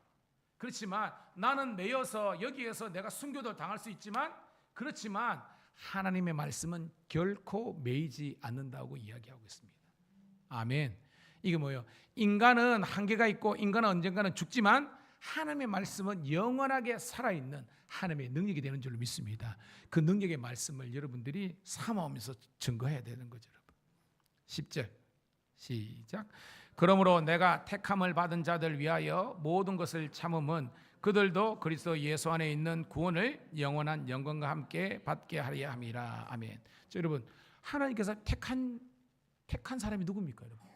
그렇지만 나는 매여서 여기에서 내가 순교도 당할 수 있지만 그렇지만 하나님의 말씀은 결코 매이지 않는다고 이야기하고 있습니다. 아멘. 이게 뭐예요? 인간은 한계가 있고 인간은 언젠가는 죽지만 하나님의 말씀은 영원하게 살아있는 하나님의 능력이 되는 줄로 믿습니다. 그 능력의 말씀을 여러분들이 삼아오면서 증거해야 되는 거죠. 여러분. 10절 시작. 그러므로 내가 택함을 받은 자들 위하여 모든 것을 참음은 그들도 그리스도 예수 안에 있는 구원을 영원한 영광과 함께 받게 하려 함이라. 아멘. 자, 여러분, 하나님께서 택한 사람이 누굽니까, 여러분?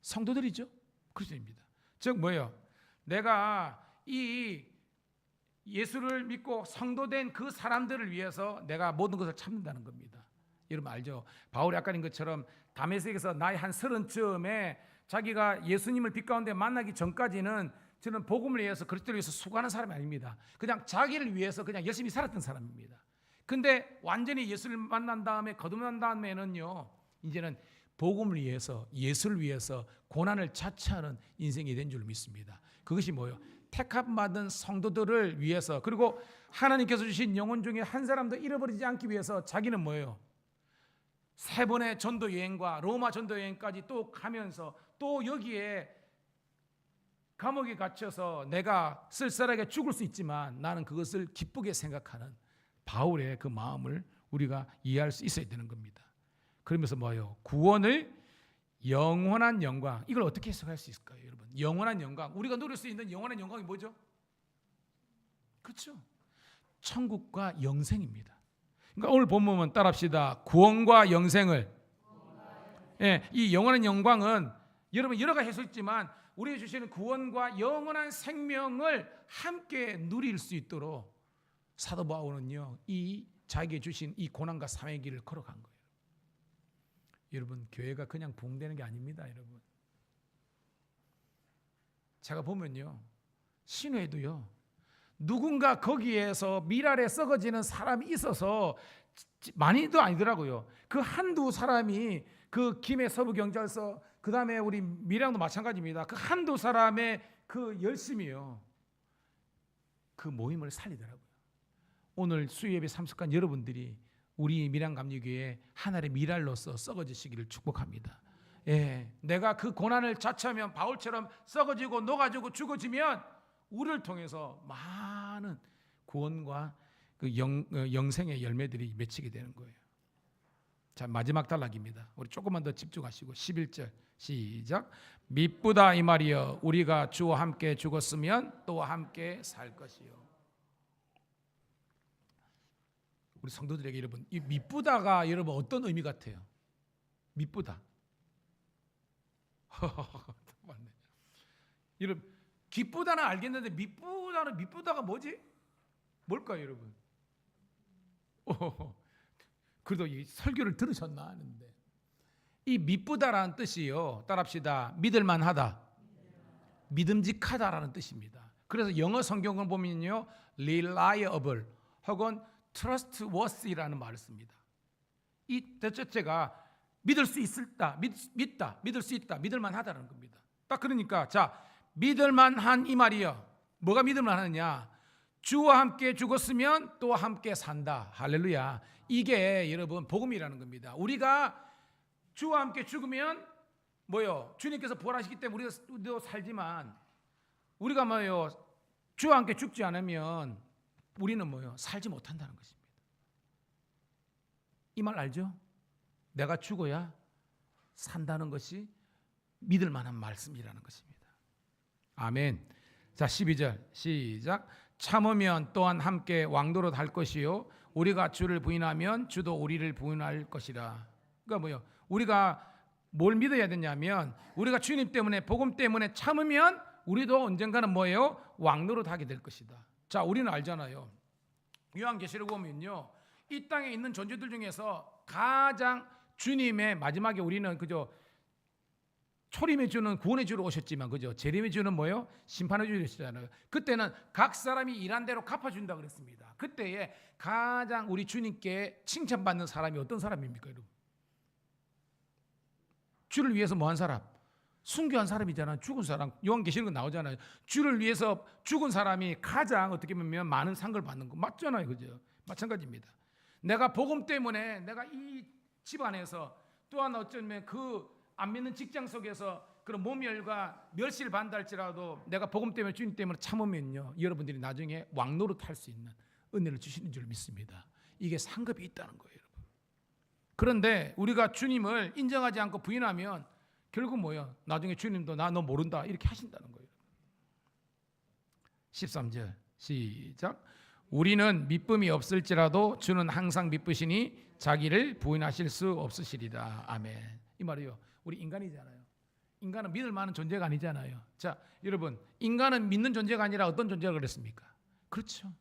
성도들이죠. 그리스도입니다. 즉 뭐예요? 내가 이 예수를 믿고 성도된 그 사람들을 위해서 내가 모든 것을 참는다는 겁니다. 여러분 알죠? 바울이 아까 인 것처럼 다메섹에서 나이 한 30쯤에 자기가 예수님을 빛 가운데 만나기 전까지는 저는 복음을 위해서 그리스도를 위해서 수고하는 사람이 아닙니다. 그냥 자기를 위해서 그냥 열심히 살았던 사람입니다. 근데 완전히 예수를 만난 다음에 거듭난 다음에는요, 이제는 복음을 위해서, 예수를 위해서 고난을 자처하는 인생이 된 줄 믿습니다. 그것이 뭐예요? 택함받은 성도들을 위해서, 그리고 하나님께서 주신 영혼 중에 한 사람도 잃어버리지 않기 위해서 자기는 뭐예요? 3번의 전도 여행과 로마 전도 여행까지 또 가면서 또 여기에 감옥에 갇혀서 내가 쓸쓸하게 죽을 수 있지만 나는 그것을 기쁘게 생각하는 바울의 그 마음을 우리가 이해할 수 있어야 되는 겁니다. 그러면서 뭐예요? 구원을 영원한 영광, 이걸 어떻게 해석할 수 있을까요, 여러분? 영원한 영광, 우리가 누릴 수 있는 영원한 영광이 뭐죠? 그렇죠? 천국과 영생입니다. 그러니까 오늘 본문은 따라합시다. 구원과 영생을, 이 영원한 영광은 여러분 여러 가지 해석이 있지만 우리에게 주시는 구원과 영원한 생명을 함께 누릴 수 있도록 사도 바울은요, 이 자기에게 주신 이 고난과 사명의 길을 걸어간 거예요. 여러분, 교회가 그냥 붕대는 게 아닙니다, 여러분. 제가 보면요, 신회도요, 누군가 거기에서 밀알에 썩어지는 사람이 있어서 많이도 아니더라고요. 그 한두 사람이 그 김해 서부경찰서, 그 다음에 우리 밀양도 마찬가지입니다. 그 한두 사람의 그 열심이요, 그 모임을 살리더라고요. 오늘 수요예배 참석한 여러분들이 우리 밀양감리교회 하나의 밀알로서 썩어지시기를 축복합니다. 내가 그 고난을 자처하면 바울처럼 썩어지고 녹아지고 죽어지면 우리를 통해서 많은 구원과 그 영생의 열매들이 맺히게 되는 거예요. 자, 마지막 단락입니다. 우리 조금만 더 집중하시고 11절 시작. 미쁘다 이 말이여, 우리가 주와 함께 죽었으면 또 함께 살 것이요. 우리 성도들에게 여러분, 이 미쁘다가 여러분 어떤 의미 같아요? 미쁘다. 맞네. 여러분, 기쁘다는 알겠는데 미쁘다가 뭐지? 뭘까요, 여러분? 그래도 이 설교를 들으셨나 하는데, 이 미쁘다라는 뜻이요, 따라합시다. 믿을만하다, 믿음직하다라는 뜻입니다. 그래서 영어 성경을 보면요, reliable 혹은 trustworthy라는 말을 씁니다. 이 대체가 믿을 수 있다, 믿다, 믿을 수 있다, 믿을만하다는 겁니다. 딱 그러니까 자, 믿을만한 이 말이요. 뭐가 믿을만하느냐? 주와 함께 죽었으면 또 함께 산다. 할렐루야. 이게 여러분 복음이라는 겁니다. 우리가 주와 함께 죽으면 뭐요? 주님께서 부활하시기 때문에 우리도 살지만 우리가 뭐요? 주와 함께 죽지 않으면 우리는 뭐요? 살지 못한다는 것입니다. 이 말 알죠? 내가 죽어야 산다는 것이 믿을 만한 말씀이라는 것입니다. 아멘. 자, 12절 시작. 참으면 또한 함께 왕노릇 할 것이요, 우리가 주를 부인하면 주도 우리를 부인할 것이라. 그러니까 뭐요? 우리가 뭘 믿어야 되냐면 우리가 주님 때문에, 복음 때문에 참으면 우리도 언젠가는 뭐예요? 왕노릇 하게 될 것이다. 자, 우리는 알잖아요. 요한계시록 보면요, 이 땅에 있는 존재들 중에서 가장 주님의 마지막에 우리는 그저 초림해 주는 구원해 주러 오셨지만 그죠? 재림해 주는 뭐예요? 심판해 주셨잖아요. 그때는 각 사람이 일한 대로 갚아준다 그랬습니다. 그때에 가장 우리 주님께 칭찬받는 사람이 어떤 사람입니까, 여러분? 주를 위해서 뭐 한 사람? 순교한 사람이잖아요. 죽은 사람. 요한계시록에 나오잖아요. 주를 위해서 죽은 사람이 가장 어떻게 보면 많은 상을 받는 거 맞잖아요, 그죠? 마찬가지입니다. 내가 복음 때문에 내가 이 집안에서 또한 어쩌면 그 안 믿는 직장 속에서 그런 모멸과 멸시를 받는다 할지라도 내가 복음 때문에, 주님 때문에 참으면요, 여러분들이 나중에 왕노릇 할 수 있는 은혜를 주시는 줄 믿습니다. 이게 상급이 있다는 거예요, 여러분. 그런데 우리가 주님을 인정하지 않고 부인하면 결국 뭐예요? 나중에 주님도 나 너 모른다 이렇게 하신다는 거예요. 13절 시작. 우리는 미쁨이 없을지라도 주는 항상 미쁘시니 자기를 부인하실 수 없으시리라. 아멘. 이 말이요, 우리 인간이잖아요. 인간은 믿을 만한 존재가 아니잖아요. 자, 여러분, 인간은 믿는 존재가 아니라 어떤 존재라고 그랬습니까? 그렇죠.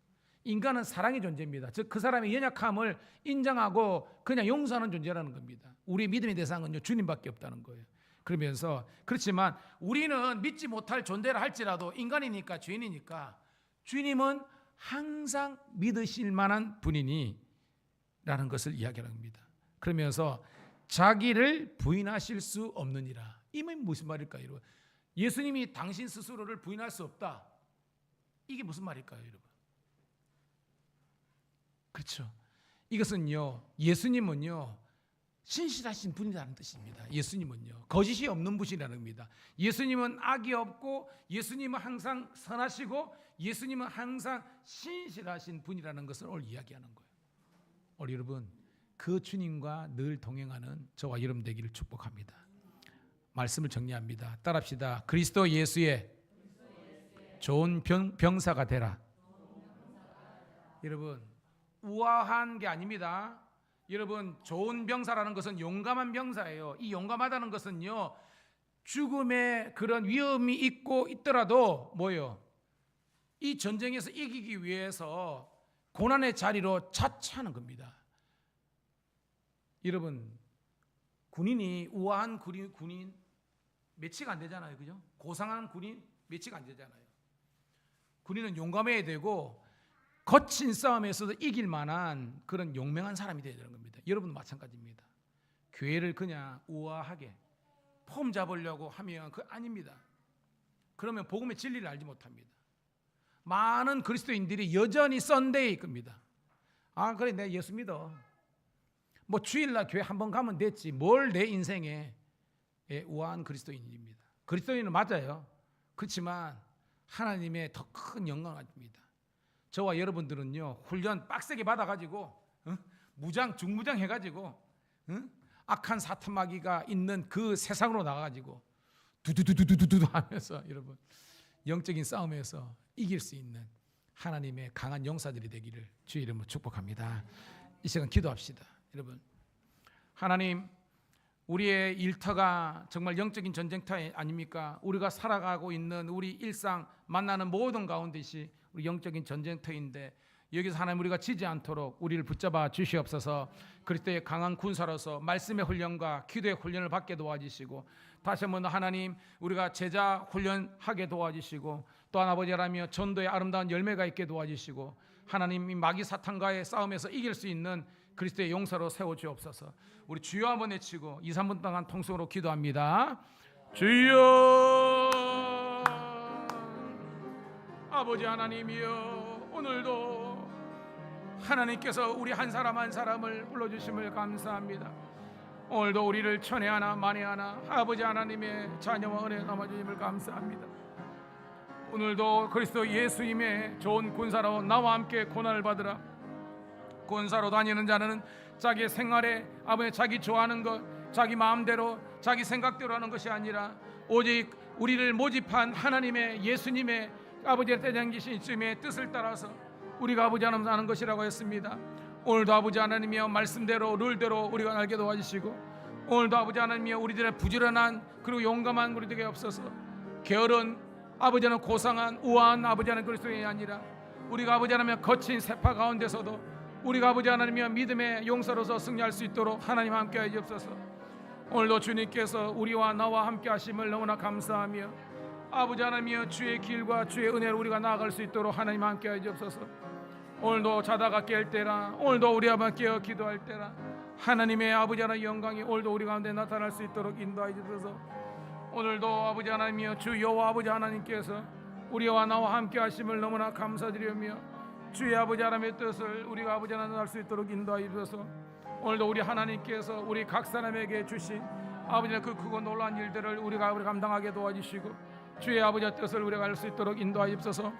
인간은 사랑의 존재입니다. 즉 그 사람의 연약함을 인정하고 그냥 용서하는 존재라는 겁니다. 우리의 믿음의 대상은요, 주님밖에 없다는 거예요. 그러면서 그렇지만 우리는 믿지 못할 존재라 할지라도 인간이니까, 죄인이니까 주님은 항상 믿으실 만한 분이니 라는 것을 이야기하는 겁니다. 그러면서 자기를 부인하실 수 없느니라. 이 말이 무슨 말일까요, 여러분? 예수님이 당신 스스로를 부인할 수 없다. 이게 무슨 말일까요, 여러분? 그렇죠. 이것은요, 예수님은요 신실하신 분이라는 뜻입니다. 예수님은요 거짓이 없는 분이라는 겁니다. 예수님은 악이 없고, 예수님은 항상 선하시고, 예수님은 항상 신실하신 분이라는 것을 오늘 이야기하는 거예요. 우리 여러분, 그 주님과 늘 동행하는 저와 여러분 되기를 축복합니다. 말씀을 정리합니다. 따라합시다. 그리스도 예수의 좋은 병사가 되라. 여러분, 우아한 게 아닙니다. 여러분, 좋은 병사라는 것은 용감한 병사예요. 이 용감하다는 것은요, 죽음의 그런 위험이 있더라도 뭐예요? 이 전쟁에서 이기기 위해서 고난의 자리로 자처하는 겁니다. 여러분, 군인이 우아한 군인 매치가 안 되잖아요, 그죠? 고상한 군인 매치가 안 되잖아요. 군인은 용감해야 되고 거친 싸움에서도 이길 만한 그런 용맹한 사람이 되어야 되는 겁니다. 여러분도 마찬가지입니다. 교회를 그냥 우아하게 폼 잡으려고 하면 그거 아닙니다. 그러면 복음의 진리를 알지 못합니다. 많은 그리스도인들이 여전히 썬데이일 겁니다. 아, 그래, 내가 예수 믿어. 뭐 주일날 교회 한번 가면 됐지. 뭘 내 인생에. 우아한 그리스도인입니다. 그리스도인은 맞아요. 그렇지만 하나님의 더 큰 영광을 가집니다. 저와 여러분들은요, 훈련 빡세게 받아가지고 중무장 해가지고 악한 사탄 마귀가 있는 그 세상으로 나가가지고 두두두두두두 하면서 여러분 영적인 싸움에서 이길 수 있는 하나님의 강한 용사들이 되기를 주의 이름으로 축복합니다. 이 시간 기도합시다. 여러분, 하나님, 우리의 일터가 정말 영적인 전쟁터 아닙니까? 우리가 살아가고 있는 우리 일상 만나는 모든 가운데시 우리 영적인 전쟁터인데, 여기서 하나님 우리가 지지 않도록 우리를 붙잡아 주시옵소서. 그리스도의 강한 군사로서 말씀의 훈련과 기도의 훈련을 받게 도와주시고, 다시 한번 하나님 우리가 제자 훈련하게 도와주시고, 또한 아버지라며 전도의 아름다운 열매가 있게 도와주시고, 하나님 이 마귀 사탄과의 싸움에서 이길 수 있는 그리스도의 용사로 세워주옵소서. 우리 주여 한번 외치고 2, 3분 동안 통성으로 기도합니다. 주여, 아버지 하나님이여, 오늘도 하나님께서 우리 한 사람 한 사람을 불러주심을 감사합니다. 오늘도 우리를 천혜하나 만혜하나 아버지 하나님의 자녀와 은혜 남아주심을 감사합니다. 오늘도 그리스도 예수님의 좋은 군사로 나와 함께 고난을 받으라. 군사로 다니는 자는 자기 생활에 아버지 자기 좋아하는 것, 자기 마음대로 자기 생각대로 하는 것이 아니라 오직 우리를 모집한 하나님의 예수님의 아버지의 대장기신 주님의 뜻을 따라서 우리가 아버지 하나님 사는 것이라고 했습니다. 오늘도 아버지 하나님이여 말씀대로 룰대로 우리가 알게 도와주시고, 오늘도 아버지 하나님이여 우리들의 부지런한 그리고 용감한 우리 되게 없어서 게으른 아버지 하나님 고상한 우아한 아버지 하나님 그리스도인이 아니라 우리가 아버지 하나님 거친 세파 가운데서도 우리가 아버지 하나님이여 믿음의 용사로서 승리할 수 있도록 하나님 함께 하시옵소서. 오늘도 주님께서 우리와 나와 함께 하심을 너무나 감사하며 아버지 하나님이여 주의 길과 주의 은혜로 우리가 나아갈 수 있도록 하나님 함께 하시옵소서. 오늘도 자다가 깰 때라, 오늘도 우리 아버지 깨어 기도할 때라, 하나님의 아버지 하나님의 영광이 오늘도 우리 가운데 나타날 수 있도록 인도하여 주소서. 오늘도 아버지 하나님이여 주 여호와 아버지 하나님께서 우리와 나와 함께 하심을 너무나 감사드리며 주의 아버지 하나님의 뜻을 우리가 아버지 하나님 할 수 있도록 인도하여 주소서. 오늘도 우리 하나님께서 우리 각 사람에게 주신 아버지의 그 크고 놀라운 일들을 우리가 감당하게 도와주시고 주의 아버지의 뜻을 우리가 알 수 있도록 인도하여 주소서.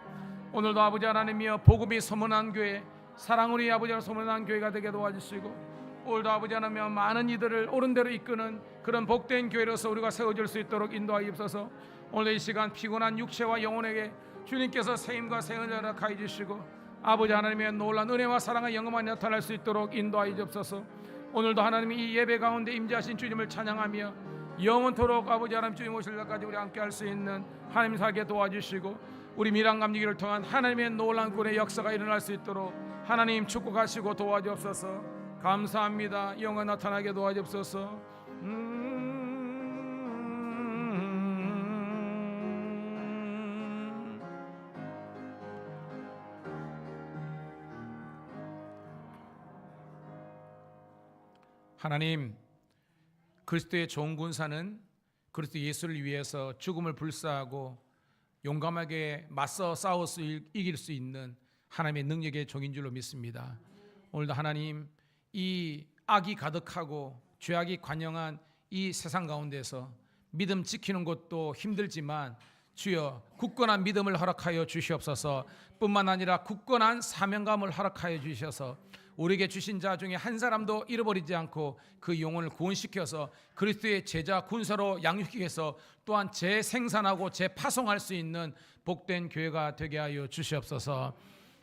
오늘도 아버지 하나님이여 복음이 소문난 교회, 사랑 우리 아버지가 소문난 교회가 되게 도와주시고, 오늘도 아버지 하나님이여 많은 이들을 옳은 대로 이끄는 그런 복된 교회로서 우리가 세워질 수 있도록 인도하여 주소서. 오늘 이 시간 피곤한 육체와 영혼에게 주님께서 세임과 생은을 허락하여 주시고 아버지 하나님의 놀라운 은혜와 사랑의 영광이 나타날 수 있도록 인도하여 주옵소서. 오늘도 하나님이 이 예배 가운데 임재하신 주님을 찬양하며 영원토록 아버지 하나님 주님 오실 날까지 우리 함께 할 수 있는 하나님 살게 도와주시고, 우리 미랑 감리기를 통한 하나님의 놀라운 군의 역사가 일어날 수 있도록 하나님 축복하시고 도와주옵소서. 감사합니다. 영원 나타나게 도와주옵소서. 하나님, 그리스도의 좋은 군사는 그리스도 예수를 위해서 죽음을 불사하고 용감하게 맞서 싸워 이길 수 있는 하나님의 능력의 종인 줄로 믿습니다. 오늘도 하나님, 이 악이 가득하고 죄악이 관영한 이 세상 가운데서 믿음 지키는 것도 힘들지만 주여 굳건한 믿음을 허락하여 주시옵소서. 뿐만 아니라 굳건한 사명감을 허락하여 주셔서 우리에게 주신 자 중에 한 사람도 잃어버리지 않고 그 영혼을 구원시켜서 그리스도의 제자 군사로 양육해서 또한 재생산하고 재파송할 수 있는 복된 교회가 되게 하여 주시옵소서.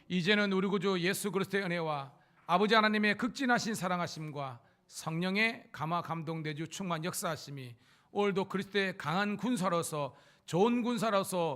이제는 우리 구주 예수 그리스도의 은혜와 아버지 하나님의 극진하신 사랑하심과 성령의 감화 감동대주 충만 역사하심이 오늘도 그리스도의 강한 군사로서, 좋은 군사로서